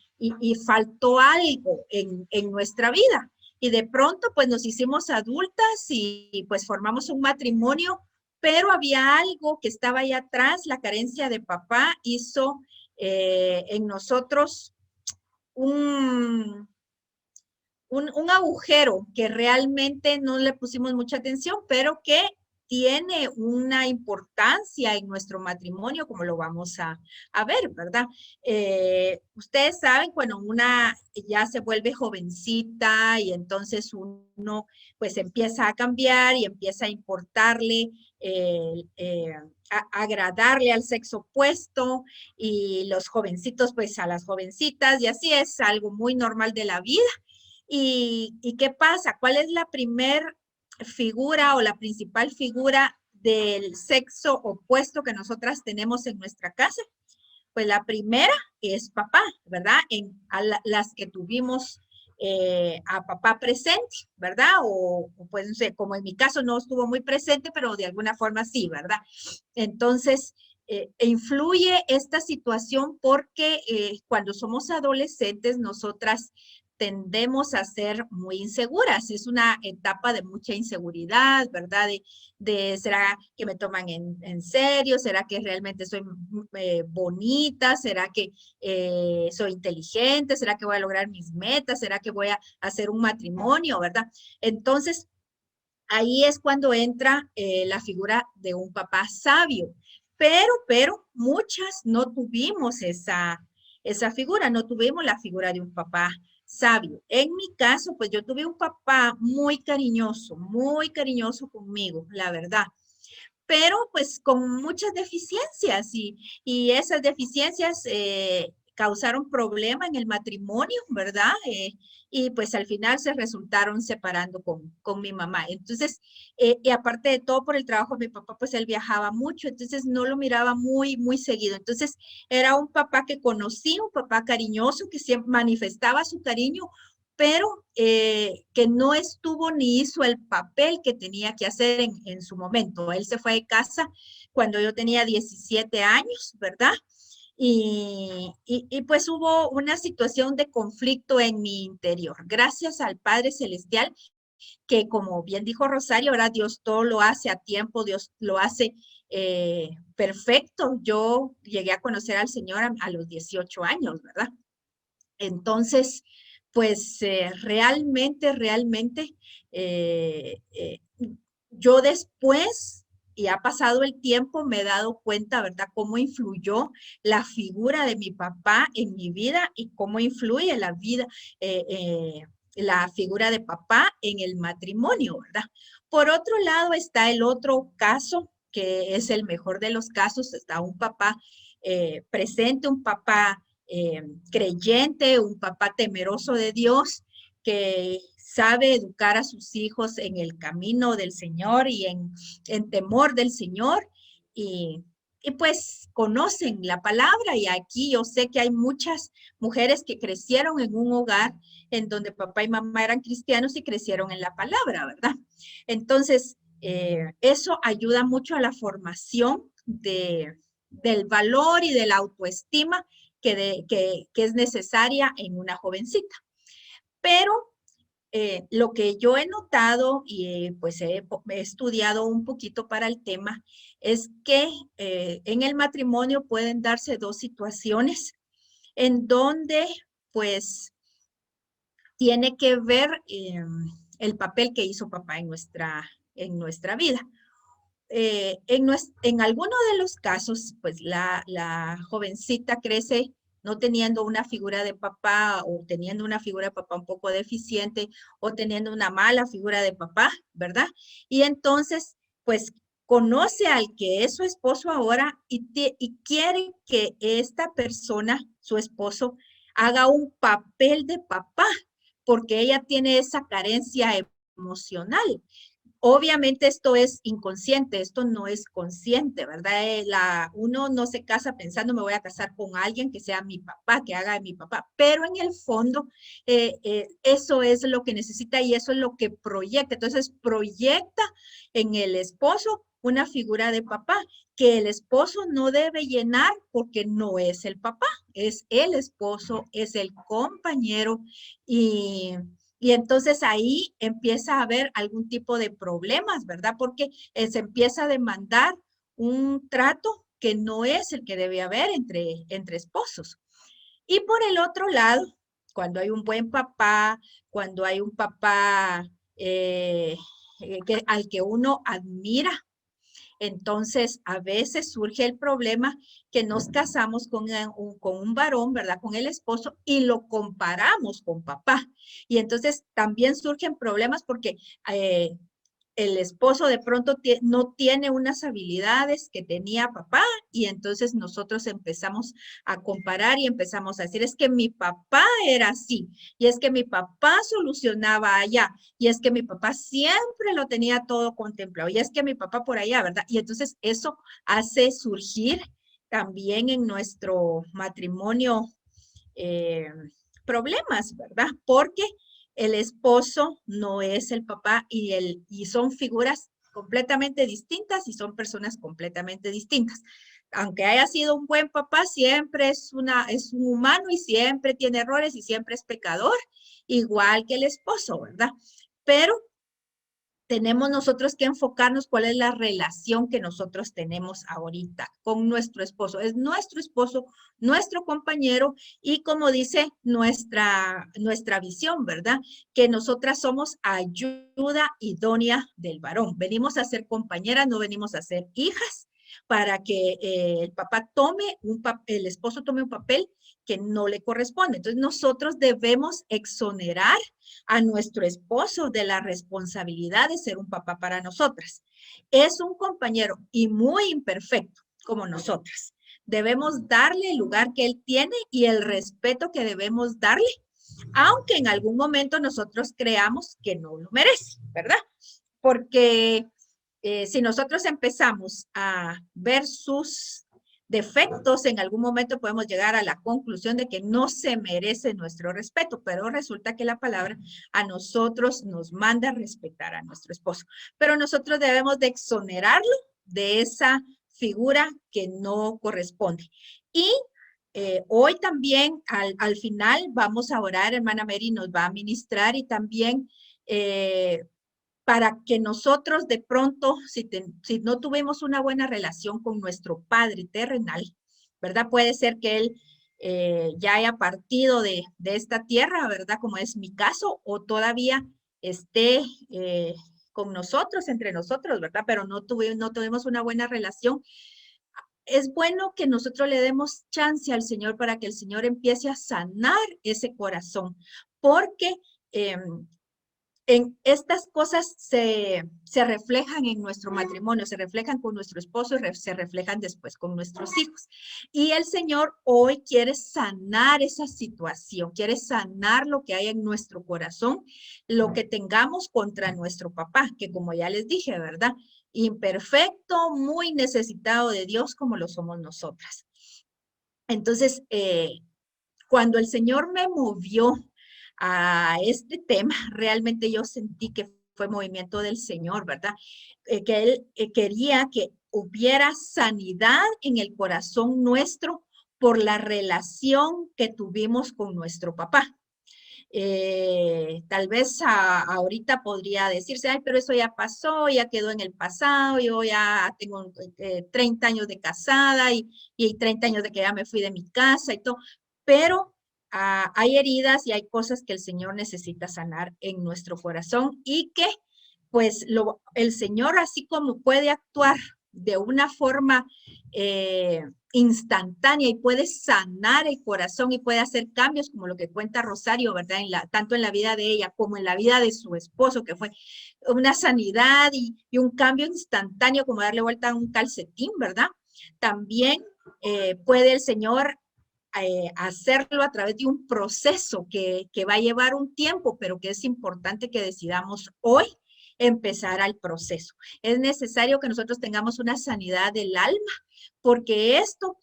S3: faltó algo en nuestra vida. Y de pronto, pues nos hicimos adultas y pues formamos un matrimonio, pero había algo que estaba ahí atrás, la carencia de papá hizo en nosotros un, un agujero que realmente no le pusimos mucha atención, pero que tiene una importancia en nuestro matrimonio, como lo vamos a ver, ¿verdad? Ustedes saben, cuando una ya se vuelve jovencita y entonces uno pues empieza a cambiar y empieza a importarle, agradarle al sexo opuesto y los jovencitos pues a las jovencitas y así es algo muy normal de la vida. ¿Y qué pasa? ¿Cuál es la primer figura o la principal figura del sexo opuesto que nosotras tenemos en nuestra casa? Pues la primera es papá, ¿verdad? Las que tuvimos a papá presente, ¿verdad? O pues no sé, como en mi caso no estuvo muy presente, pero de alguna forma sí, ¿verdad? Entonces, influye esta situación porque cuando somos adolescentes, nosotras tendemos a ser muy inseguras. Es una etapa de mucha inseguridad, ¿verdad? ¿Será que me toman en serio? ¿Será que realmente soy bonita? ¿Será que soy inteligente? ¿Será que voy a lograr mis metas? ¿Será que voy a hacer un matrimonio? ¿Verdad? Entonces, ahí es cuando entra la figura de un papá sabio. Pero muchas no tuvimos esa figura, no tuvimos la figura de un papá sabio. En mi caso, pues yo tuve un papá muy cariñoso conmigo, la verdad, pero pues con muchas deficiencias y esas deficiencias causaron problema en el matrimonio, ¿verdad? Y pues al final se resultaron separando con mi mamá. Entonces, y aparte de todo por el trabajo de mi papá, pues él viajaba mucho, entonces no lo miraba muy seguido. Entonces, era un papá que conocí, un papá cariñoso, que siempre manifestaba su cariño, pero que no estuvo ni hizo el papel que tenía que hacer en su momento. Él se fue de casa cuando yo tenía 17 años, ¿verdad? Y pues hubo una situación de conflicto en mi interior. Gracias al Padre Celestial, que como bien dijo Rosario, ahora Dios todo lo hace a tiempo, Dios lo hace perfecto. Yo llegué a conocer al Señor a los 18 años, ¿verdad? Entonces, pues realmente, eh, eh, yo después, y ha pasado el tiempo, me he dado cuenta, ¿verdad?, cómo influyó la figura de mi papá en mi vida y cómo influye la vida, la figura de papá en el matrimonio, ¿verdad? Por otro lado está el otro caso, que es el mejor de los casos, está un papá presente, un papá creyente, un papá temeroso de Dios, que sabe educar a sus hijos en el camino del Señor y en temor del Señor y pues conocen la palabra y aquí yo sé que hay muchas mujeres que crecieron en un hogar en donde papá y mamá eran cristianos y crecieron en la palabra, ¿verdad? Entonces, eso ayuda mucho a la formación del valor y de la autoestima que es necesaria en una jovencita. Pero lo que yo he notado y pues he estudiado un poquito para el tema es que en el matrimonio pueden darse dos situaciones en donde pues tiene que ver el papel que hizo papá en nuestra vida. En alguno de los casos, pues la jovencita crece no teniendo una figura de papá o teniendo una figura de papá un poco deficiente o teniendo una mala figura de papá, ¿verdad? Y entonces, pues conoce al que es su esposo ahora y quiere que esta persona, su esposo, haga un papel de papá, porque ella tiene esa carencia emocional. Obviamente esto es inconsciente, esto no es consciente, ¿verdad? Uno no se casa pensando me voy a casar con alguien que sea mi papá, que haga de mi papá, pero en el fondo eso es lo que necesita y eso es lo que proyecta. Entonces proyecta en el esposo una figura de papá que el esposo no debe llenar porque no es el papá, es el esposo, es el compañero y entonces ahí empieza a haber algún tipo de problemas, ¿verdad? Porque se empieza a demandar un trato que no es el que debe haber entre esposos. Y por el otro lado, cuando hay un buen papá, cuando hay un papá al que uno admira, entonces, a veces surge el problema que nos casamos con un varón, ¿verdad? Con el esposo y lo comparamos con papá. Y entonces también surgen problemas porque el esposo de pronto no tiene unas habilidades que tenía papá y entonces nosotros empezamos a comparar y empezamos a decir, es que mi papá era así y es que mi papá solucionaba allá y es que mi papá siempre lo tenía todo contemplado y es que mi papá por allá, ¿verdad? Y entonces eso hace surgir también en nuestro matrimonio eh, problemas, ¿verdad? Porque el esposo no es el papá y son figuras completamente distintas y son personas completamente distintas. Aunque haya sido un buen papá, siempre es un humano y siempre tiene errores y siempre es pecador, igual que el esposo, ¿verdad? Pero tenemos nosotros que enfocarnos cuál es la relación que nosotros tenemos ahorita con nuestro esposo. Es nuestro esposo, nuestro compañero y como dice nuestra visión, ¿verdad? Que nosotras somos ayuda idónea del varón. Venimos a ser compañeras, no venimos a ser hijas para que el esposo tome un papel que no le corresponde. Entonces nosotros debemos exonerar a nuestro esposo de la responsabilidad de ser un papá para nosotras. Es un compañero y muy imperfecto como nosotras. Debemos darle el lugar que él tiene y el respeto que debemos darle, aunque en algún momento nosotros creamos que no lo merece, ¿verdad? Porque si nosotros empezamos a ver sus defectos, en algún momento podemos llegar a la conclusión de que no se merece nuestro respeto, pero resulta que la palabra a nosotros nos manda a respetar a nuestro esposo. Pero nosotros debemos de exonerarlo de esa figura que no corresponde. Y hoy también al final vamos a orar, hermana Mary nos va a ministrar y también para que nosotros de pronto, si no tuvimos una buena relación con nuestro Padre terrenal, ¿verdad? Puede ser que Él ya haya partido de esta tierra, ¿verdad? Como es mi caso, o todavía esté con nosotros, entre nosotros, ¿verdad? Pero no tuvimos una buena relación. Es bueno que nosotros le demos chance al Señor para que el Señor empiece a sanar ese corazón, porque en estas cosas se reflejan en nuestro matrimonio, se reflejan con nuestro esposo y se reflejan después con nuestros hijos. Y el Señor hoy quiere sanar esa situación, quiere sanar lo que hay en nuestro corazón, lo que tengamos contra nuestro papá, que como ya les dije, ¿verdad? Imperfecto, muy necesitado de Dios como lo somos nosotras. Entonces, cuando el Señor me movió a este tema, realmente yo sentí que fue movimiento del Señor, ¿verdad? Que Él quería que hubiera sanidad en el corazón nuestro por la relación que tuvimos con nuestro papá. Tal vez ahorita podría decirse, ay, pero eso ya pasó, ya quedó en el pasado, yo ya tengo 30 años de casada y 30 años de que ya me fui de mi casa y todo, pero hay heridas y hay cosas que el Señor necesita sanar en nuestro corazón y que pues el Señor así como puede actuar de una forma instantánea y puede sanar el corazón y puede hacer cambios como lo que cuenta Rosario, ¿verdad? Tanto en la vida de ella como en la vida de su esposo, que fue una sanidad y un cambio instantáneo como darle vuelta a un calcetín, ¿verdad? También puede el Señor hacerlo a través de un proceso que va a llevar un tiempo, pero que es importante que decidamos hoy empezar al proceso. Es necesario que nosotros tengamos una sanidad del alma, porque esto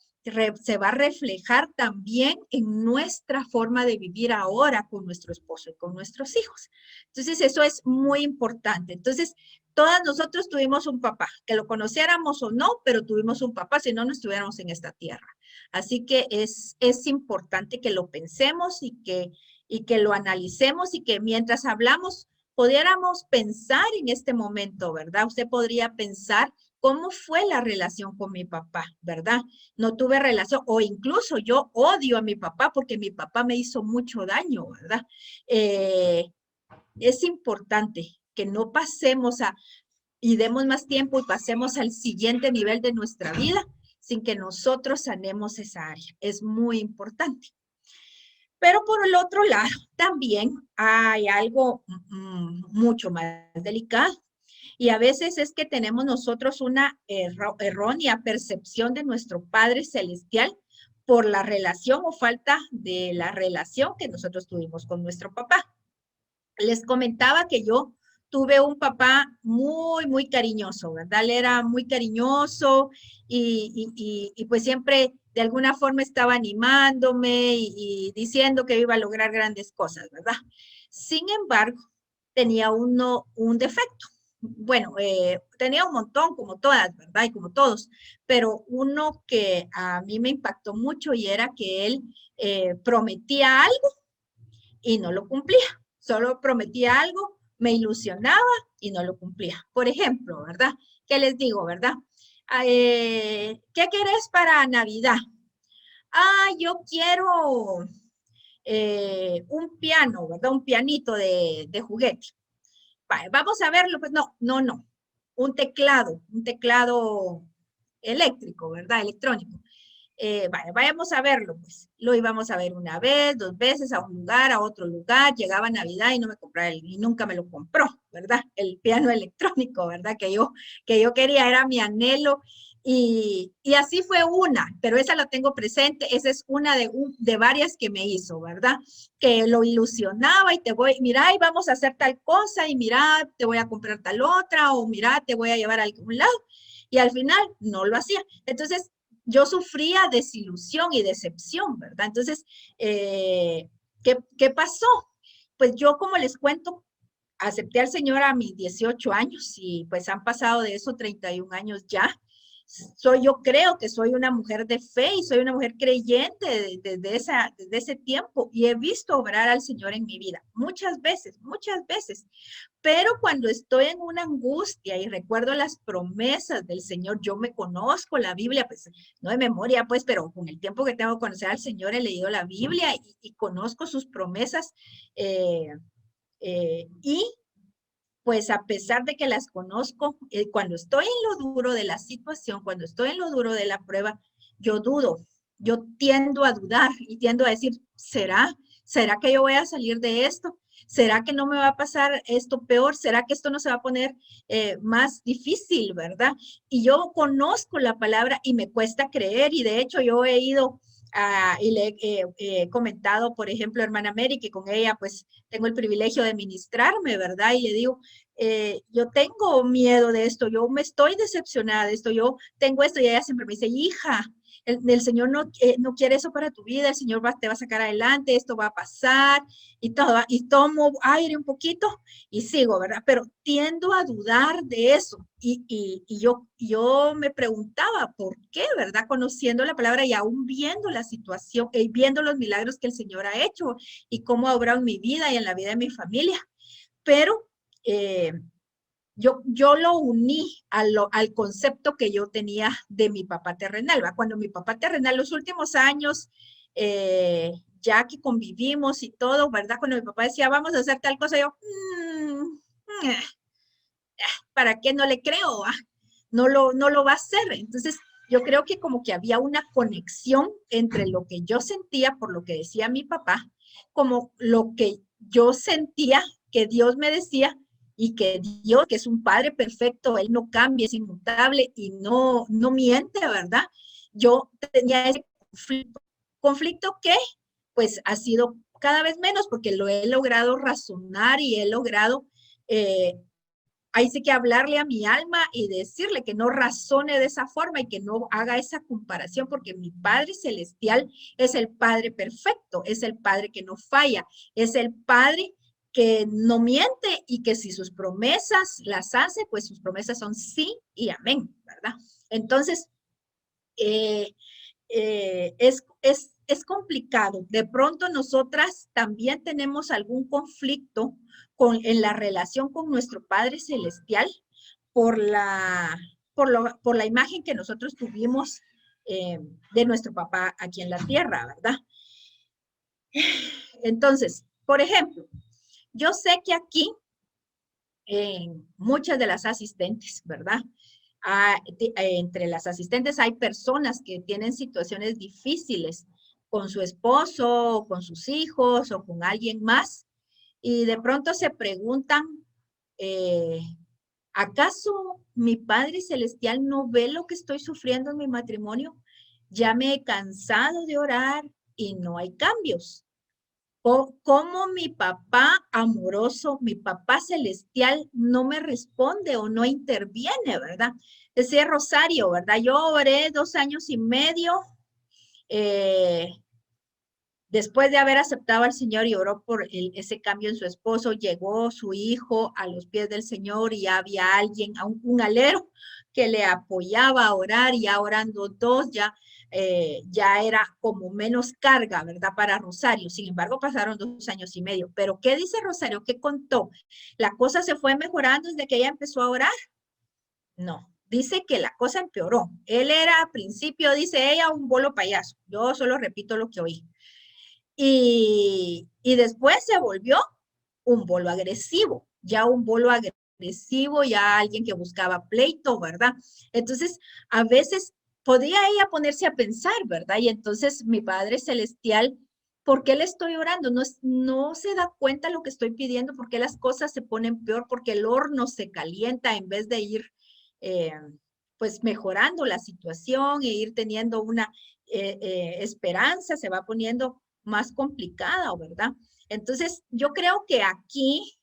S3: se va a reflejar también en nuestra forma de vivir ahora con nuestro esposo y con nuestros hijos. Entonces, eso es muy importante. Entonces, todas nosotros tuvimos un papá, que lo conociéramos o no, pero tuvimos un papá, si no, no estuviéramos en esta tierra. Así que es importante que lo pensemos y que lo analicemos y que mientras hablamos pudiéramos pensar en este momento, ¿verdad? Usted podría pensar cómo fue la relación con mi papá, ¿verdad? No tuve relación, o incluso yo odio a mi papá porque mi papá me hizo mucho daño, ¿verdad? Es importante que no pasemos y demos más tiempo y pasemos al siguiente nivel de nuestra vida sin que nosotros sanemos esa área. Es muy importante. Pero por el otro lado, también hay algo mucho más delicado. Y a veces es que tenemos nosotros una errónea percepción de nuestro Padre Celestial por la relación o falta de la relación que nosotros tuvimos con nuestro papá. Les comentaba que yo tuve un papá muy, muy cariñoso, ¿verdad? Él era muy cariñoso y pues siempre de alguna forma estaba animándome y diciendo que iba a lograr grandes cosas, ¿verdad? Sin embargo, tenía un defecto. Bueno, tenía un montón, como todas, ¿verdad? Y como todos, pero uno que a mí me impactó mucho y era que él prometía algo y no lo cumplía. Solo prometía algo, me ilusionaba y no lo cumplía. Por ejemplo, ¿verdad? ¿Qué les digo, verdad? ¿Qué querés para Navidad? Yo quiero un piano, ¿verdad? Un pianito de juguete. Vale, vamos a verlo. Pues no. Un teclado eléctrico, ¿verdad? Electrónico. Vale, vayamos a verlo, pues. Lo íbamos a ver una vez, 2 veces, a un lugar, a otro lugar. Llegaba Navidad y no me compraba y nunca me lo compró, ¿verdad? El piano electrónico, ¿verdad? Que yo quería, era mi anhelo. Y así fue una, pero esa la tengo presente. Esa es una de varias que me hizo, ¿verdad? Que lo ilusionaba y mira, y vamos a hacer tal cosa, y mira, te voy a comprar tal otra, o mira, te voy a llevar a algún lado. Y al final no lo hacía. Entonces, yo sufría desilusión y decepción, ¿verdad? Entonces, ¿qué pasó? Pues yo, como les cuento, acepté al Señor a mis 18 años y pues han pasado de eso 31 años ya. Yo creo que soy una mujer de fe y soy una mujer creyente desde ese tiempo y he visto obrar al Señor en mi vida muchas veces, pero cuando estoy en una angustia y recuerdo las promesas del Señor, yo me conozco la Biblia, pues no de memoria, pues, pero con el tiempo que tengo que conocer al Señor he leído la Biblia y conozco sus promesas y pues a pesar de que las conozco, cuando estoy en lo duro de la situación, cuando estoy en lo duro de la prueba, yo dudo, yo tiendo a dudar y tiendo a decir, ¿será que yo voy a salir de esto? ¿Será que no me va a pasar esto peor? ¿Será que esto no se va a poner más difícil, verdad? Y yo conozco la palabra y me cuesta creer y de hecho yo he ido y le he comentado, por ejemplo, a hermana Mary, que con ella pues tengo el privilegio de ministrarme, ¿verdad? Y le digo, yo tengo miedo de esto, yo me estoy decepcionada de esto, yo tengo esto y ella siempre me dice, hija, el Señor no quiere eso para tu vida, el Señor te va a sacar adelante, esto va a pasar y todo, y tomo aire un poquito y sigo, ¿verdad? Pero tiendo a dudar de eso y yo me preguntaba, ¿por qué, verdad? Conociendo la palabra y aún viendo la situación y viendo los milagros que el Señor ha hecho y cómo ha obrado en mi vida y en la vida de mi familia, pero yo lo uní al concepto que yo tenía de mi papá terrenal, ¿va? Cuando mi papá terrenal, los últimos años, ya que convivimos y todo, ¿verdad? Cuando mi papá decía, vamos a hacer tal cosa, yo, ¿para qué no le creo? ¿Va? No lo va a hacer. Entonces, yo creo que como que había una conexión entre lo que yo sentía por lo que decía mi papá, como lo que yo sentía que Dios me decía, y que Dios, que es un Padre perfecto, Él no cambia, es inmutable y no miente, ¿verdad? Yo tenía ese conflicto que pues ha sido cada vez menos porque lo he logrado razonar y he logrado, ahí sí que hablarle a mi alma y decirle que no razone de esa forma y que no haga esa comparación porque mi Padre Celestial es el Padre perfecto, es el Padre que no falla, es el Padre que no miente y que si sus promesas las hace, pues sus promesas son sí y amén, ¿verdad? Entonces, es complicado. De pronto nosotras también tenemos algún conflicto en la relación con nuestro Padre Celestial por por la imagen que nosotros tuvimos de nuestro papá aquí en la tierra, ¿verdad? Entonces, por ejemplo, yo sé que aquí muchas de las asistentes, ¿verdad? Entre las asistentes hay personas que tienen situaciones difíciles con su esposo, o con sus hijos o con alguien más y de pronto se preguntan, eh, ¿acaso mi Padre Celestial no ve lo que estoy sufriendo en mi matrimonio? Ya me he cansado de orar y no hay cambios. ¿Cómo mi papá amoroso, mi papá celestial no me responde o no interviene, verdad? Decía Rosario, ¿verdad? Yo oré 2 años y medio después de haber aceptado al Señor y oró por ese cambio en su esposo, llegó su hijo a los pies del Señor y ya había alguien, un alero que le apoyaba a orar y ya orando dos, ya era como menos carga, ¿verdad? Para Rosario. Sin embargo, pasaron 2 años y medio. Pero ¿qué dice Rosario? ¿Qué contó? ¿La cosa se fue mejorando desde que ella empezó a orar? No. Dice que la cosa empeoró. Él era al principio, dice ella, un bolo payaso. Yo solo repito lo que oí. Y después se volvió un bolo agresivo, ya un bolo agresivo, ya alguien que buscaba pleito, ¿verdad? Entonces, a veces podía ella ponerse a pensar, ¿verdad? Y entonces mi Padre Celestial, ¿por qué le estoy orando? No se da cuenta lo que estoy pidiendo, porque las cosas se ponen peor, porque el horno se calienta en vez de ir, eh, pues, mejorando la situación e ir teniendo una esperanza, se va poniendo más complicada, ¿verdad? Entonces, yo creo que aquí,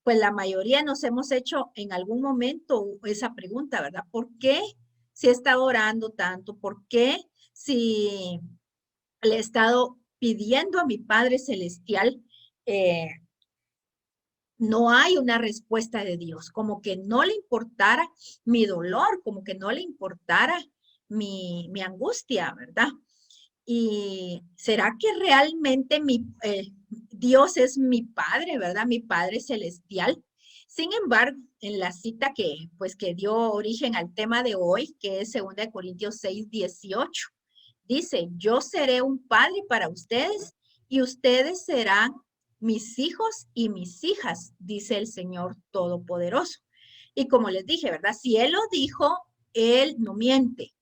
S3: pues la mayoría nos hemos hecho en algún momento esa pregunta, ¿verdad? ¿Por qué si he estado orando tanto? ¿Por qué si le he estado pidiendo a mi Padre Celestial, eh, no hay una respuesta de Dios? Como que no le importara mi dolor, como que no le importara mi angustia, ¿verdad? ¿Y será que realmente Dios es mi Padre, verdad? Mi Padre Celestial. Sin embargo, en la cita que dio origen al tema de hoy, que es 2 Corintios 6:18, dice, yo seré un padre para ustedes y ustedes serán mis hijos y mis hijas, dice el Señor Todopoderoso. Y como les dije, ¿verdad? Si Él lo dijo, Él no miente.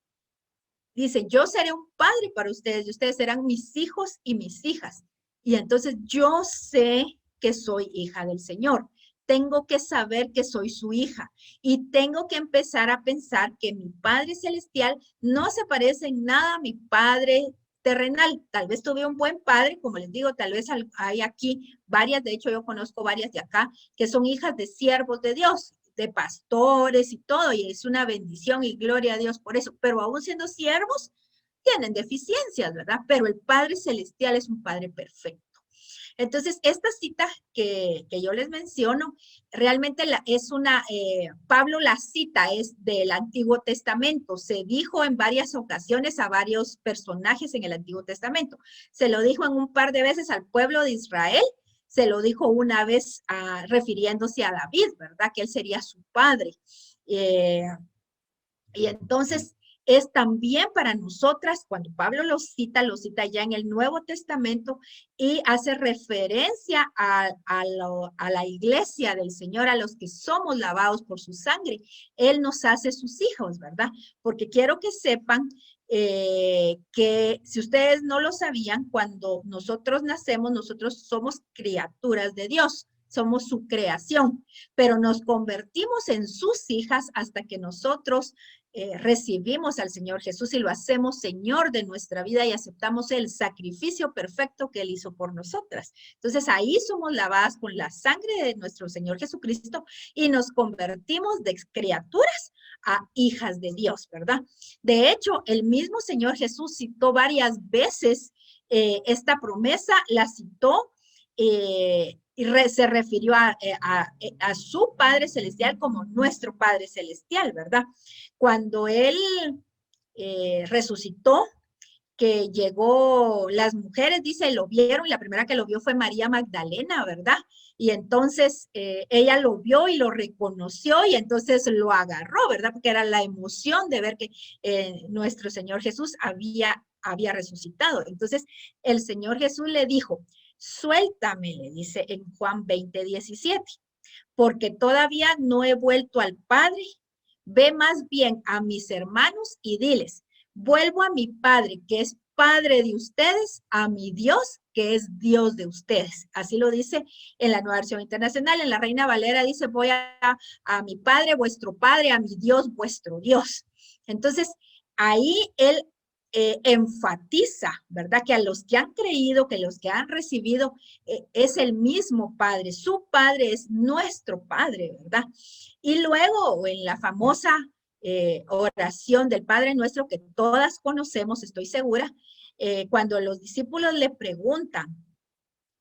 S3: Dice, yo seré un padre para ustedes y ustedes serán mis hijos y mis hijas. Y entonces yo sé que soy hija del Señor. Tengo que saber que soy su hija y tengo que empezar a pensar que mi Padre Celestial no se parece en nada a mi Padre terrenal. Tal vez tuve un buen padre, como les digo, tal vez hay aquí varias, de hecho yo conozco varias de acá, que son hijas de siervos de Dios, de pastores y todo, y es una bendición y gloria a Dios por eso, pero aún siendo siervos, tienen deficiencias, ¿verdad? Pero el Padre Celestial es un Padre perfecto. Entonces, esta cita que yo les menciono, realmente Pablo la cita es del Antiguo Testamento, se dijo en varias ocasiones a varios personajes en el Antiguo Testamento, se lo dijo en un par de veces al pueblo de Israel, se lo dijo una vez refiriéndose a David, ¿verdad? Que él sería su padre. Y entonces, es también para nosotras, cuando Pablo lo cita ya en el Nuevo Testamento y hace referencia a la iglesia del Señor, a los que somos lavados por su sangre. Él nos hace sus hijos, ¿verdad? Porque quiero que sepan que si ustedes no lo sabían, cuando nosotros nacemos, nosotros somos criaturas de Dios. Somos su creación, pero nos convertimos en sus hijas hasta que nosotros recibimos al Señor Jesús y lo hacemos Señor de nuestra vida y aceptamos el sacrificio perfecto que Él hizo por nosotras. Entonces ahí somos lavadas con la sangre de nuestro Señor Jesucristo y nos convertimos de criaturas a hijas de Dios, ¿verdad? De hecho, el mismo Señor Jesús citó varias veces esta promesa, la citó y se refirió a su Padre Celestial como nuestro Padre Celestial, ¿verdad? Cuando Él resucitó, que llegó, las mujeres, dice, lo vieron, y la primera que lo vio fue María Magdalena, ¿verdad? Y entonces ella lo vio y lo reconoció y entonces lo agarró, ¿verdad? Porque era la emoción de ver que nuestro Señor Jesús había resucitado. Entonces el Señor Jesús le dijo, suéltame, le dice en Juan 20:17, porque todavía no he vuelto al Padre. Ve más bien a mis hermanos y diles, vuelvo a mi Padre, que es Padre de ustedes, a mi Dios, que es Dios de ustedes. Así lo dice en la Nueva Versión Internacional. En la Reina Valera dice, voy a mi Padre, vuestro Padre, a mi Dios, vuestro Dios. Entonces, ahí Él enfatiza, ¿verdad? Que a los que han creído, que los que han recibido, es el mismo Padre. Su Padre es nuestro Padre, ¿verdad? Y luego en la famosa oración del Padre Nuestro, que todas conocemos, estoy segura, cuando los discípulos le preguntan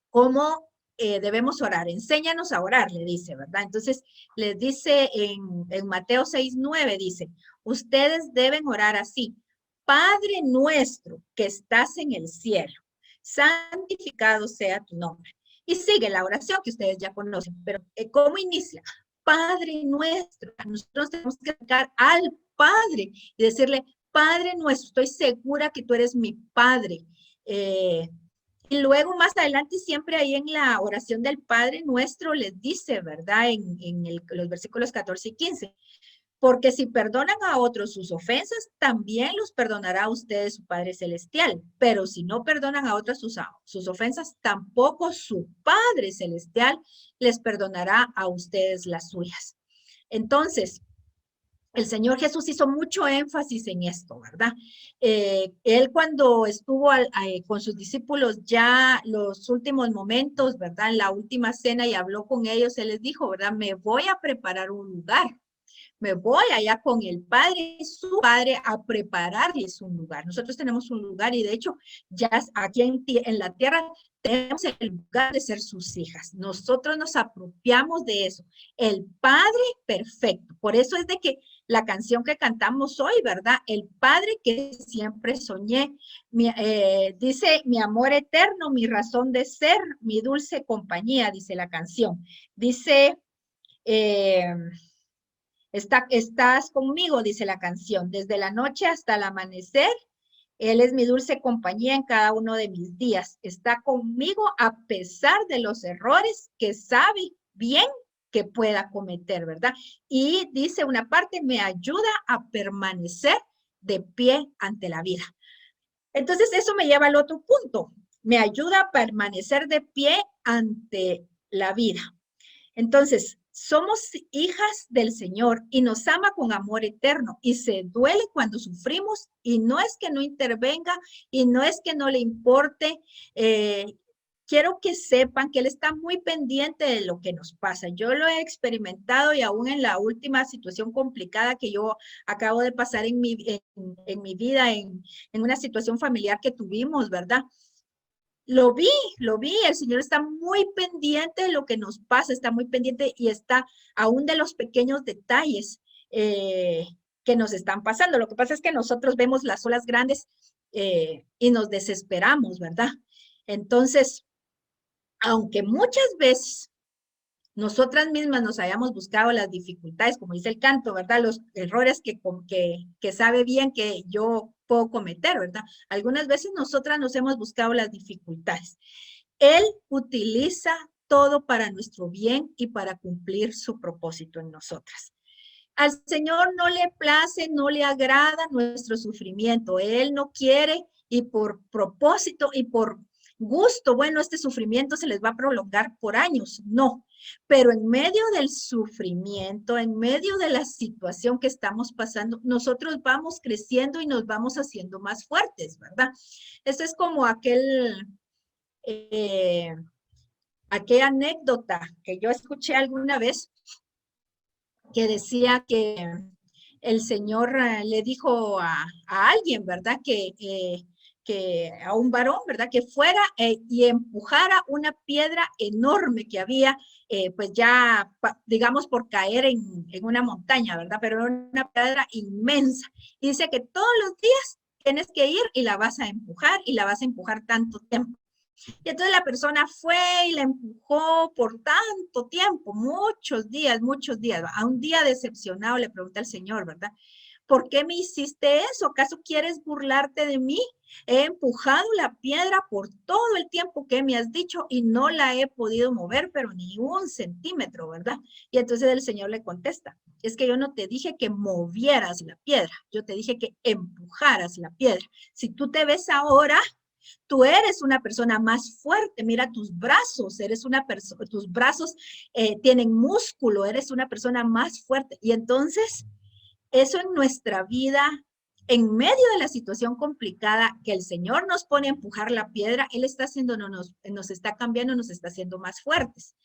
S3: cómo debemos orar, enséñanos a orar, le dice, ¿verdad? Entonces les dice en Mateo 6:9, dice, ustedes deben orar así, Padre nuestro que estás en el cielo, santificado sea tu nombre. Y sigue la oración que ustedes ya conocen, pero ¿cómo inicia? Padre nuestro, nosotros tenemos que acercar al Padre y decirle, Padre nuestro, estoy segura que tú eres mi Padre. Y luego más adelante, siempre ahí en la oración del Padre Nuestro les dice, ¿verdad? En los versículos 14 y 15, porque si perdonan a otros sus ofensas, también los perdonará a ustedes su Padre Celestial. Pero si no perdonan a otros sus ofensas, tampoco su Padre Celestial les perdonará a ustedes las suyas. Entonces, el Señor Jesús hizo mucho énfasis en esto, ¿verdad? Él cuando estuvo con sus discípulos ya los últimos momentos, ¿verdad? En la última cena y habló con ellos, Él les dijo, ¿verdad? Me voy a preparar un lugar. Me voy allá con el Padre, su Padre, a prepararles un lugar. Nosotros tenemos un lugar y de hecho ya aquí en la tierra tenemos el lugar de ser sus hijas. Nosotros nos apropiamos de eso. El Padre perfecto. Por eso es de que la canción que cantamos hoy, ¿verdad? El Padre que siempre soñé. Dice, mi amor eterno, mi razón de ser, mi dulce compañía, dice la canción. Dice... estás conmigo, dice la canción, desde la noche hasta el amanecer. Él es mi dulce compañía en cada uno de mis días. Está conmigo a pesar de los errores que sabe bien que pueda cometer, ¿verdad? Y dice una parte, me ayuda a permanecer de pie ante la vida. Entonces, eso me lleva al otro punto. Me ayuda a permanecer de pie ante la vida. Entonces, somos hijas del Señor y nos ama con amor eterno y se duele cuando sufrimos y no es que no intervenga y no es que no le importe. Quiero que sepan que Él está muy pendiente de lo que nos pasa. Yo lo he experimentado y aún en la última situación complicada que yo acabo de pasar en mi vida, en una situación familiar que tuvimos, ¿verdad? Lo vi, el Señor está muy pendiente de lo que nos pasa, está muy pendiente y está aún de los pequeños detalles que nos están pasando. Lo que pasa es que nosotros vemos las olas grandes y nos desesperamos, ¿verdad? Entonces, aunque muchas veces nosotras mismas nos hayamos buscado las dificultades, como dice el canto, ¿verdad? Los errores que sabe bien que yo puedo cometer, ¿verdad? Algunas veces nosotras nos hemos buscado las dificultades. Él utiliza todo para nuestro bien y para cumplir su propósito en nosotras. Al Señor no le place, no le agrada nuestro sufrimiento. Él no quiere y por propósito y por gusto, bueno, este sufrimiento se les va a prolongar por años. No, pero en medio del sufrimiento, en medio de la situación que estamos pasando, nosotros vamos creciendo y nos vamos haciendo más fuertes, ¿verdad? Esto es como aquella anécdota que yo escuché alguna vez que decía que el Señor le dijo a alguien, ¿verdad? Que a un varón, ¿verdad? Que fuera y empujara una piedra enorme que había, pues ya, digamos, por caer en una montaña, ¿verdad? Pero era una piedra inmensa. Y dice que todos los días tienes que ir y la vas a empujar y la vas a empujar tanto tiempo. Y entonces la persona fue y la empujó por tanto tiempo, muchos días, a un día decepcionado le pregunta al Señor, ¿verdad? ¿Por qué me hiciste eso? ¿Acaso quieres burlarte de mí? He empujado la piedra por todo el tiempo que me has dicho y no la he podido mover, pero ni un centímetro, ¿verdad? Y entonces el Señor le contesta, es que yo no te dije que movieras la piedra, yo te dije que empujaras la piedra. Si tú te ves ahora, tú eres una persona más fuerte, mira tus brazos, eres una persona, tus brazos tienen músculo, eres una persona más fuerte. Y entonces, eso en nuestra vida, en medio de la situación complicada que el Señor nos pone a empujar la piedra, Él está haciendo, nos está cambiando, nos está haciendo más fuertes.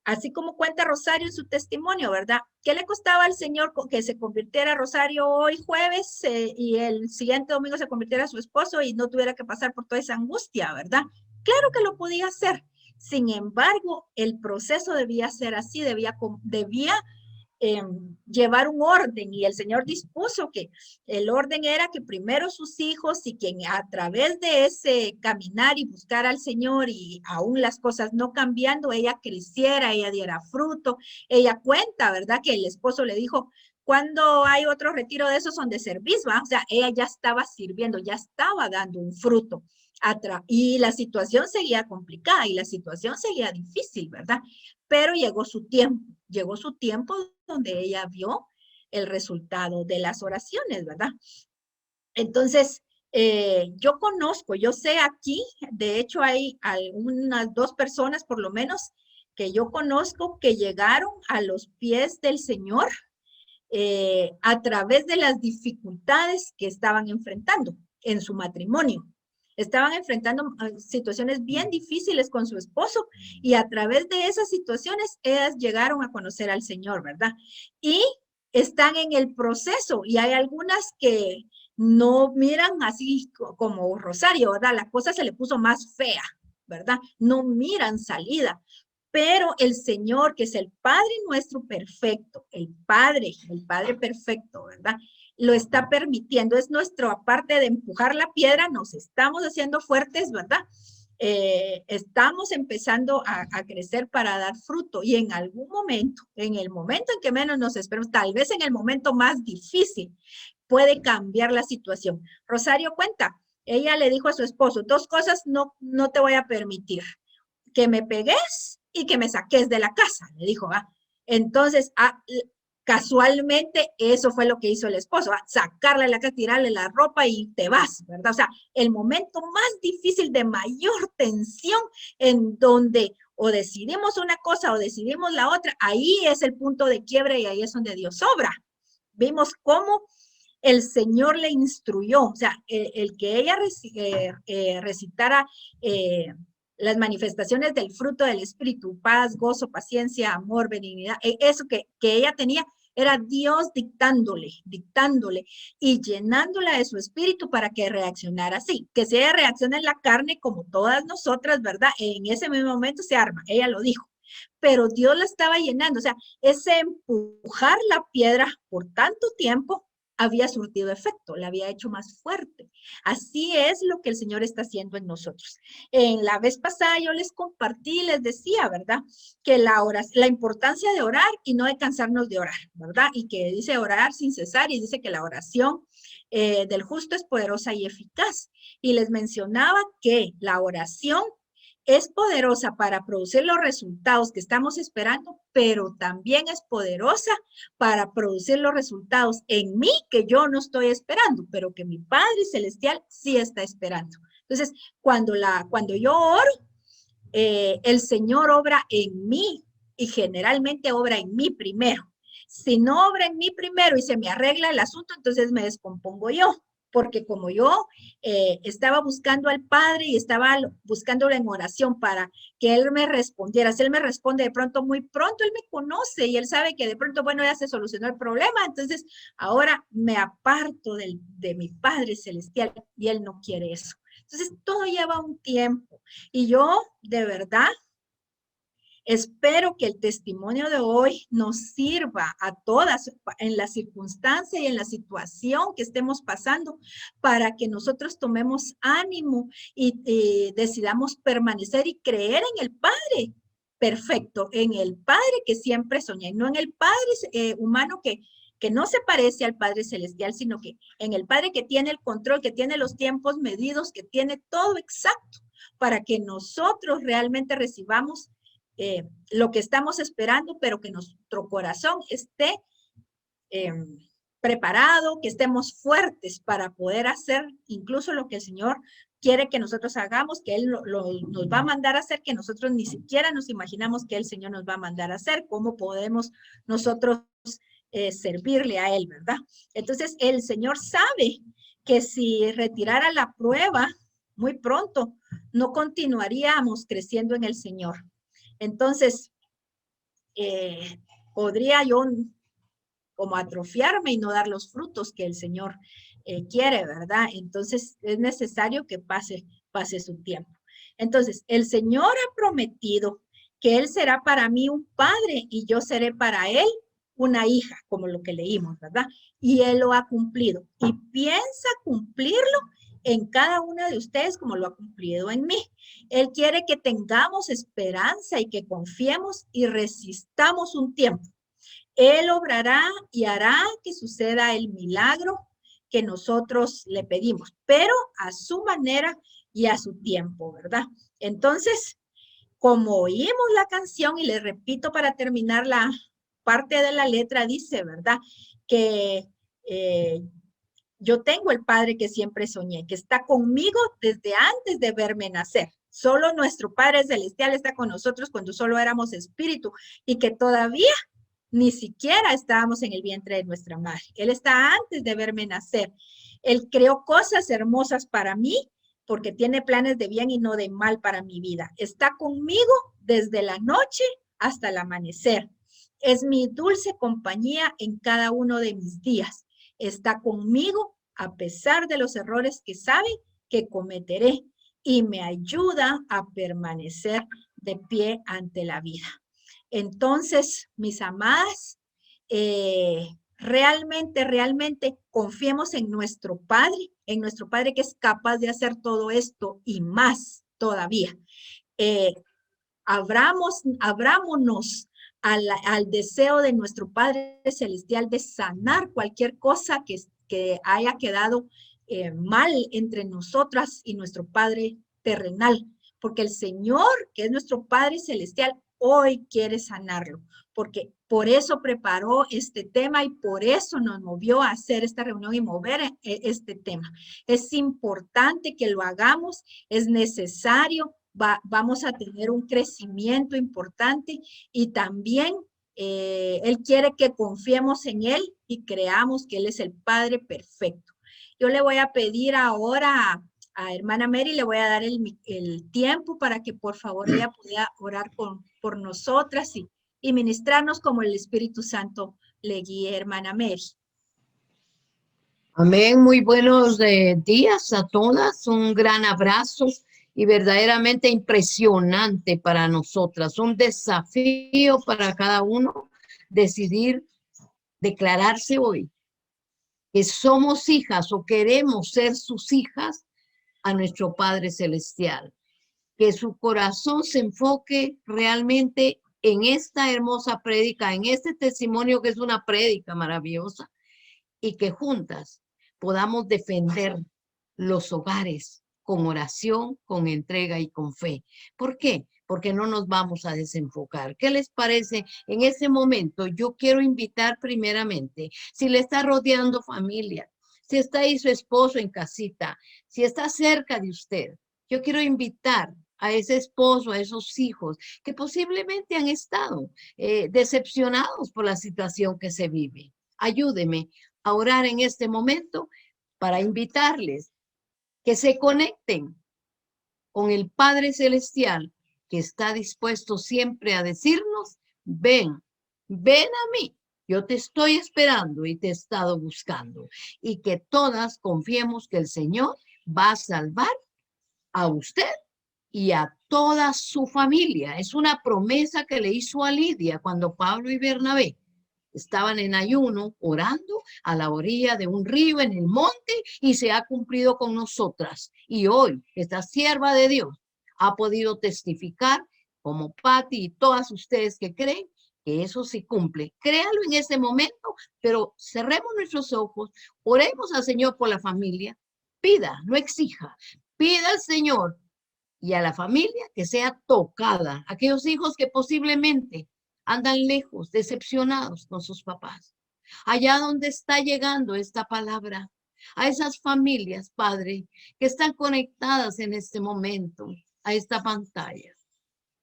S3: Así como cuenta Rosario en su testimonio, ¿verdad? ¿Qué le costaba al Señor que se convirtiera Rosario hoy jueves y el siguiente domingo se convirtiera su esposo y no tuviera que pasar por toda esa angustia, ¿verdad? Claro que lo podía hacer. Sin embargo, el proceso debía ser así, debía llevar un orden y el Señor dispuso que el orden era que primero sus hijos y quien a través de ese caminar y buscar al Señor y aún las cosas no cambiando, ella creciera, ella diera fruto, ella cuenta, ¿verdad? Que el esposo le dijo, cuando hay otro retiro de esos donde servís, ¿va? O sea, ella ya estaba sirviendo, ya estaba dando un fruto. Y la situación seguía complicada y la situación seguía difícil, ¿verdad? Pero llegó su tiempo donde ella vio el resultado de las oraciones, ¿verdad? Entonces, yo sé aquí, de hecho hay algunas 2 personas por lo menos que yo conozco que llegaron a los pies del Señor a través de las dificultades que estaban enfrentando en su matrimonio. Estaban enfrentando situaciones bien difíciles con su esposo y a través de esas situaciones ellas llegaron a conocer al Señor, ¿verdad? Y están en el proceso y hay algunas que no miran así como Rosario, ¿verdad? La cosa se le puso más fea, ¿verdad? No miran salida, pero el Señor, que es el Padre nuestro perfecto, el Padre perfecto, ¿verdad? Lo está permitiendo, es nuestro, aparte de empujar la piedra, nos estamos haciendo fuertes, ¿verdad? Estamos empezando a crecer para dar fruto y en algún momento, en el momento en que menos nos esperamos, tal vez en el momento más difícil, puede cambiar la situación. Rosario cuenta, ella le dijo a su esposo, 2 cosas no te voy a permitir, que me pegues y que me saques de la casa, le dijo, ¿va? Entonces, casualmente eso fue lo que hizo el esposo, ¿va? Sacarle la casa, tirarle la ropa y te vas, ¿verdad? O sea, el momento más difícil de mayor tensión en donde o decidimos una cosa o decidimos la otra, ahí es el punto de quiebre y ahí es donde Dios obra. Vimos cómo el Señor le instruyó, o sea, el que ella recitara las manifestaciones del fruto del Espíritu, paz, gozo, paciencia, amor, benignidad, eso que ella tenía, era Dios dictándole y llenándola de su espíritu para que reaccionara así. Que si ella reacciona en la carne como todas nosotras, ¿verdad? En ese mismo momento se arma, ella lo dijo. Pero Dios la estaba llenando, o sea, ese empujar la piedra por tanto tiempo había surtido efecto, la había hecho más fuerte. Así es lo que el Señor está haciendo en nosotros. En la vez pasada yo les compartí, les decía, ¿verdad? Que la importancia de orar y no de cansarnos de orar, ¿verdad? Y que dice orar sin cesar y dice que la oración del justo es poderosa y eficaz. Y les mencionaba que la oración es poderosa para producir los resultados que estamos esperando, pero también es poderosa para producir los resultados en mí que yo no estoy esperando, pero que mi Padre Celestial sí está esperando. Entonces, cuando yo oro, el Señor obra en mí y generalmente obra en mí primero. Si no obra en mí primero y se me arregla el asunto, entonces me descompongo yo. Porque como yo estaba buscando al Padre y estaba buscándolo en oración para que Él me respondiera. Si Él me responde de pronto, muy pronto, Él me conoce y Él sabe que de pronto, bueno, ya se solucionó el problema. Entonces, ahora me aparto de mi Padre Celestial y Él no quiere eso. Entonces, todo lleva un tiempo. Y yo, de verdad, espero que el testimonio de hoy nos sirva a todas en la circunstancia y en la situación que estemos pasando para que nosotros tomemos ánimo y decidamos permanecer y creer en el Padre perfecto, en el Padre que siempre soñé, no en el Padre humano que no se parece al Padre Celestial, sino que en el Padre que tiene el control, que tiene los tiempos medidos, que tiene todo exacto, para que nosotros realmente recibamos lo que estamos esperando, pero que nuestro corazón esté preparado, que estemos fuertes para poder hacer incluso lo que el Señor quiere que nosotros hagamos, que Él nos va a mandar a hacer, que nosotros ni siquiera nos imaginamos que el Señor nos va a mandar a hacer, cómo podemos nosotros servirle a Él, ¿verdad? Entonces, el Señor sabe que si retirara la prueba muy pronto, no continuaríamos creciendo en el Señor. Entonces, podría yo como atrofiarme y no dar los frutos que el Señor quiere, ¿verdad? Entonces, es necesario que pase su tiempo. Entonces, el Señor ha prometido que Él será para mí un padre y yo seré para Él una hija, como lo que leímos, ¿verdad? Y Él lo ha cumplido y piensa cumplirlo en cada una de ustedes como lo ha cumplido en mí. Él quiere que tengamos esperanza y que confiemos y resistamos un tiempo. Él obrará y hará que suceda el milagro que nosotros le pedimos, pero a su manera y a su tiempo, ¿verdad? Entonces, como oímos la canción, y le repito para terminar la parte de la letra, dice, ¿verdad? Que yo tengo el Padre que siempre soñé, que está conmigo desde antes de verme nacer. Solo nuestro Padre Celestial está con nosotros cuando solo éramos espíritu y que todavía ni siquiera estábamos en el vientre de nuestra madre. Él está antes de verme nacer. Él creó cosas hermosas para mí porque tiene planes de bien y no de mal para mi vida. Está conmigo desde la noche hasta el amanecer. Es mi dulce compañía en cada uno de mis días. Está conmigo a pesar de los errores que sabe que cometeré y me ayuda a permanecer de pie ante la vida. Entonces, mis amadas, realmente confiemos en nuestro Padre que es capaz de hacer todo esto y más todavía. Abrámonos al deseo de nuestro Padre Celestial de sanar cualquier cosa que haya quedado mal entre nosotras y nuestro Padre terrenal, porque el Señor, que es nuestro Padre Celestial, hoy quiere sanarlo, porque por eso preparó este tema y por eso nos movió a hacer esta reunión y mover este tema. Es importante que lo hagamos, es necesario, vamos a tener un crecimiento importante y también Él quiere que confiemos en Él y creamos que Él es el Padre perfecto. Yo le voy a pedir ahora a hermana Mary, le voy a dar el tiempo para que por favor ella pueda orar por nosotras y ministrarnos como el Espíritu Santo le guíe, hermana Mary.
S4: Amén, muy buenos días a todas, un gran abrazo y verdaderamente impresionante para nosotras, un desafío para cada uno decidir declararse hoy que somos hijas o queremos ser sus hijas a nuestro Padre Celestial. Que su corazón se enfoque realmente en esta hermosa prédica, en este testimonio que es una prédica maravillosa, y que juntas podamos defender los hogares con oración, con entrega y con fe. ¿Por qué? Porque no nos vamos a desenfocar. ¿Qué les parece? En ese momento yo quiero invitar primeramente, si le está rodeando familia, si está ahí su esposo en casita, si está cerca de usted, yo quiero invitar a ese esposo, a esos hijos que posiblemente han estado decepcionados por la situación que se vive. Ayúdeme a orar en este momento para invitarles que se conecten con el Padre Celestial, que está dispuesto siempre a decirnos, ven, ven a mí, yo te estoy esperando y te he estado buscando. Y que todas confiemos que el Señor va a salvar a usted y a toda su familia. Es una promesa que le hizo a Lidia cuando Pablo y Bernabé estaban en ayuno, orando a la orilla de un río en el monte, y se ha cumplido con nosotras. Y hoy esta sierva de Dios ha podido testificar, como Patti y todas ustedes que creen, que eso se cumple. Créalo en ese momento, pero cerremos nuestros ojos, oremos al Señor por la familia, pida, no exija, pida al Señor y a la familia que sea tocada, aquellos hijos que posiblemente andan lejos, decepcionados con sus papás. Allá donde está llegando esta palabra, a esas familias, Padre, que están conectadas en este momento a esta pantalla.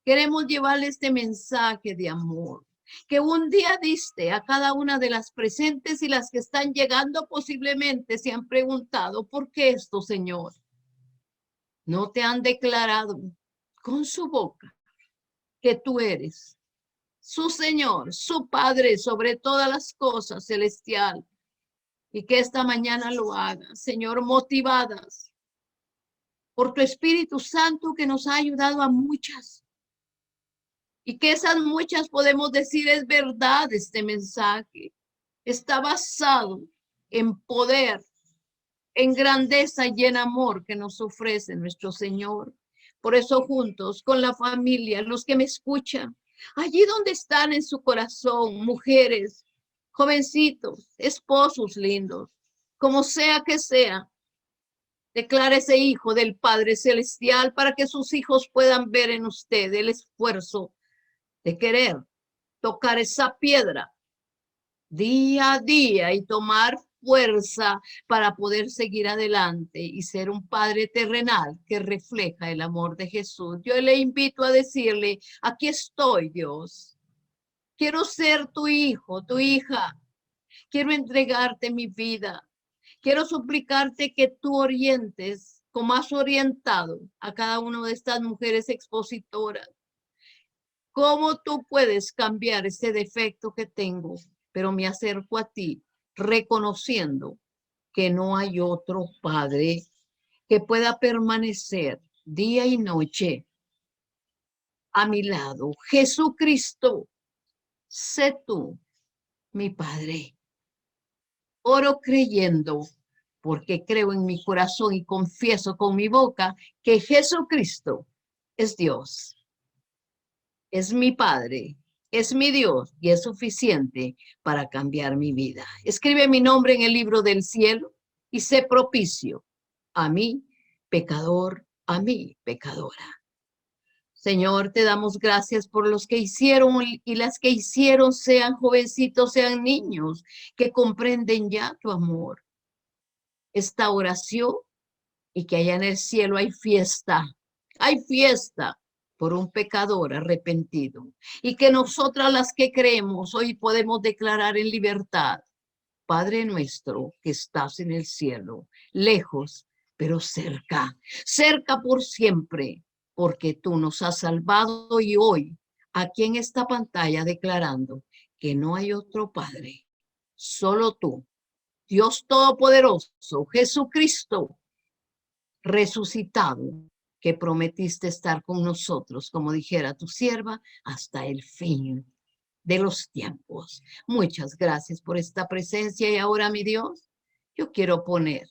S4: Queremos llevarle este mensaje de amor que un día diste a cada una de las presentes, y las que están llegando posiblemente se han preguntado, ¿por qué esto, Señor? ¿No te han declarado con su boca que tú eres su Señor, su Padre sobre todas las cosas, celestial? Y que esta mañana lo haga, Señor, motivadas por tu Espíritu Santo, que nos ha ayudado a muchas. Y que esas muchas podemos decir, es verdad, este mensaje está basado en poder, en grandeza y en amor que nos ofrece nuestro Señor. Por eso juntos, con la familia, los que me escuchan, allí donde están en su corazón, mujeres, jovencitos, esposos lindos, como sea que sea, declara ese hijo del Padre Celestial para que sus hijos puedan ver en usted el esfuerzo de querer tocar esa piedra día a día y tomar fuerza para poder seguir adelante y ser un padre terrenal que refleja el amor de Jesús. Yo le invito a decirle, aquí estoy, Dios. Quiero ser tu hijo, tu hija. Quiero entregarte mi vida. Quiero suplicarte que tú orientes, como has orientado a cada una de estas mujeres expositoras. ¿Cómo tú puedes cambiar ese defecto que tengo? Pero me acerco a ti reconociendo que no hay otro Padre que pueda permanecer día y noche a mi lado. Jesucristo, sé tú, mi Padre. Oro creyendo, porque creo en mi corazón y confieso con mi boca que Jesucristo es Dios. Es mi Padre, es mi Dios, y es suficiente para cambiar mi vida. Escribe mi nombre en el libro del cielo y sé propicio a mí, pecador, a mí, pecadora. Señor, te damos gracias por los que hicieron y las que hicieron, sean jovencitos, sean niños, que comprenden ya tu amor. Esta oración, y que allá en el cielo hay fiesta por un pecador arrepentido, y que nosotras las que creemos hoy podemos declarar en libertad: Padre nuestro que estás en el cielo, lejos, pero cerca, cerca por siempre, porque tú nos has salvado. Y hoy, aquí en esta pantalla, declarando que no hay otro Padre, solo tú, Dios Todopoderoso, Jesucristo resucitado, que prometiste estar con nosotros, como dijera tu sierva, hasta el fin de los tiempos. Muchas gracias por esta presencia. Y ahora, mi Dios, Yo quiero poner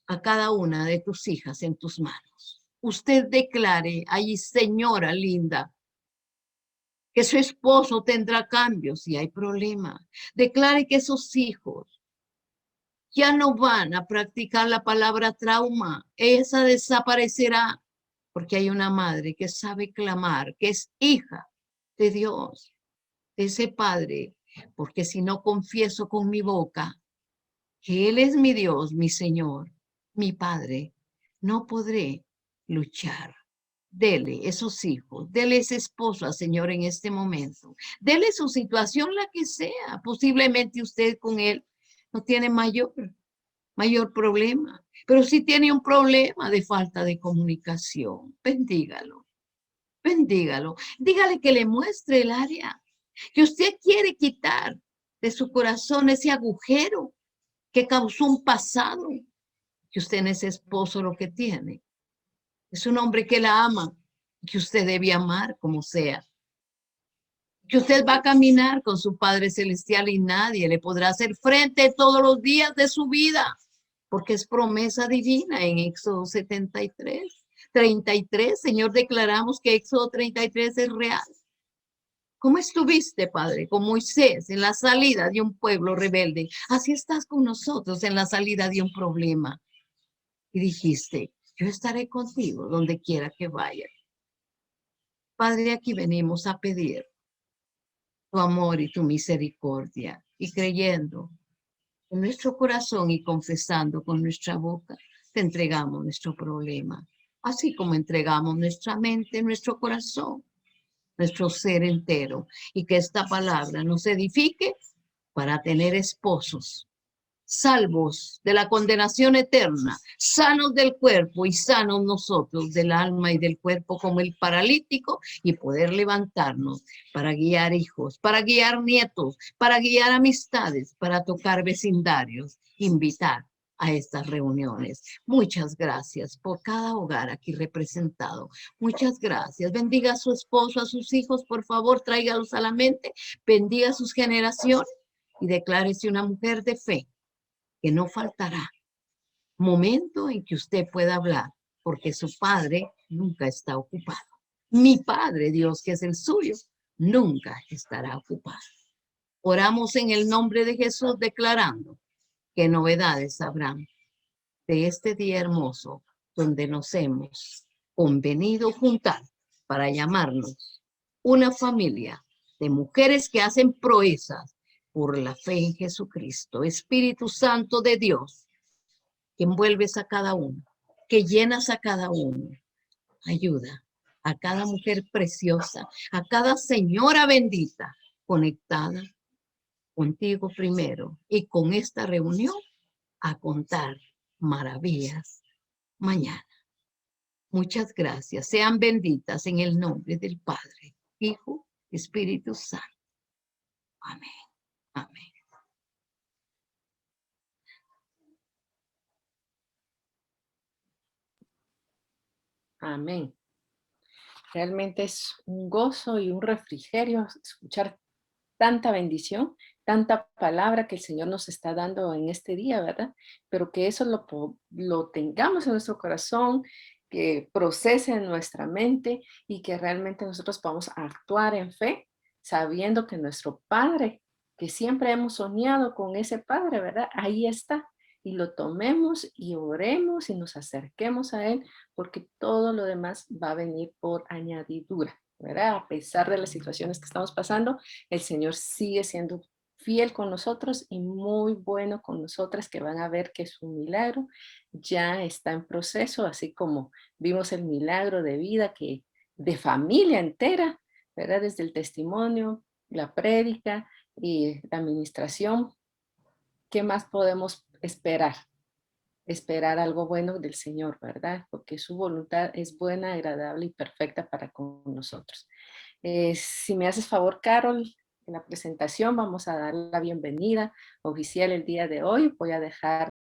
S4: a cada una de tus hijas en tus manos. Usted declare ahí, señora linda, que su esposo tendrá cambios si hay problema. Declare que sus hijos ya no van a practicar la palabra trauma. Esa desaparecerá porque hay una madre que sabe clamar, que es hija de Dios, de ese Padre. Porque si no confieso con mi boca que Él es mi Dios, mi Señor, mi Padre, no podré luchar. Dele esos hijos, dele ese esposo al Señor en este momento. Dele su situación, la que sea. Posiblemente usted con él no tiene mayor problema, pero sí tiene un problema de falta de comunicación. Bendígalo, bendígalo. Dígale que le muestre el área que usted quiere quitar de su corazón, ese agujero que causó un pasado, que usted en ese esposo lo que tiene es un hombre que la ama, que usted debe amar como sea. Que usted va a caminar con su Padre Celestial y nadie le podrá hacer frente todos los días de su vida, porque es promesa divina en Éxodo 33. Señor, declaramos que Éxodo 33 es real. ¿Cómo estuviste, Padre, con Moisés en la salida de un pueblo rebelde? Así estás con nosotros en la salida de un problema. Y dijiste, yo estaré contigo donde quiera que vaya. Padre, aquí venimos a pedir tu amor y tu misericordia y creyendo en nuestro corazón y confesando con nuestra boca, te entregamos nuestro problema, así como entregamos nuestra mente, nuestro corazón, nuestro ser entero, y que esta palabra nos edifique para tener esposos salvos de la condenación eterna, sanos del cuerpo y sanos nosotros del alma y del cuerpo como el paralítico, y poder levantarnos para guiar hijos, para guiar nietos, para guiar amistades, para tocar vecindarios, invitar a estas reuniones. Muchas gracias por cada hogar aquí representado. Muchas gracias. Bendiga a su esposo, a sus hijos, por favor, tráigalos a la mente. Bendiga a sus generaciones y declárese una mujer de fe, que no faltará momento en que usted pueda hablar, porque su Padre nunca está ocupado. Mi Padre, Dios, que es el suyo, nunca estará ocupado. Oramos en el nombre de Jesús, declarando que novedades habrán de este día hermoso, donde nos hemos convenido juntar para llamarnos una familia de mujeres que hacen proezas por la fe en Jesucristo. Espíritu Santo de Dios, que envuelves a cada uno, que llenas a cada uno. Ayuda a cada mujer preciosa, a cada señora bendita, conectada contigo primero y con esta reunión a contar maravillas mañana. Muchas gracias. Sean benditas en el nombre del Padre, Hijo, Espíritu Santo. Amén. Amén.
S2: Amén. Realmente es un gozo y un refrigerio escuchar tanta bendición, tanta palabra que el Señor nos está dando en este día, ¿verdad? Pero que eso lo tengamos en nuestro corazón, que procese en nuestra mente y que realmente nosotros podamos actuar en fe, sabiendo que nuestro Padre, que siempre hemos soñado con ese Padre, ¿verdad? Ahí está. Y lo tomemos y oremos y nos acerquemos a Él, porque todo lo demás va a venir por añadidura, ¿verdad? A pesar de las situaciones que estamos pasando, el Señor sigue siendo fiel con nosotros y muy bueno con nosotras, que van a ver que su milagro ya está en proceso, así como vimos el milagro de vida que de familia entera, ¿verdad? Desde el testimonio, la prédica y la administración. ¿Qué más podemos esperar? Esperar algo bueno del Señor, ¿verdad? Porque su voluntad es buena, agradable y perfecta para con nosotros. Si me haces favor, Carol, en la presentación vamos a dar la bienvenida oficial el día de hoy. Voy a dejar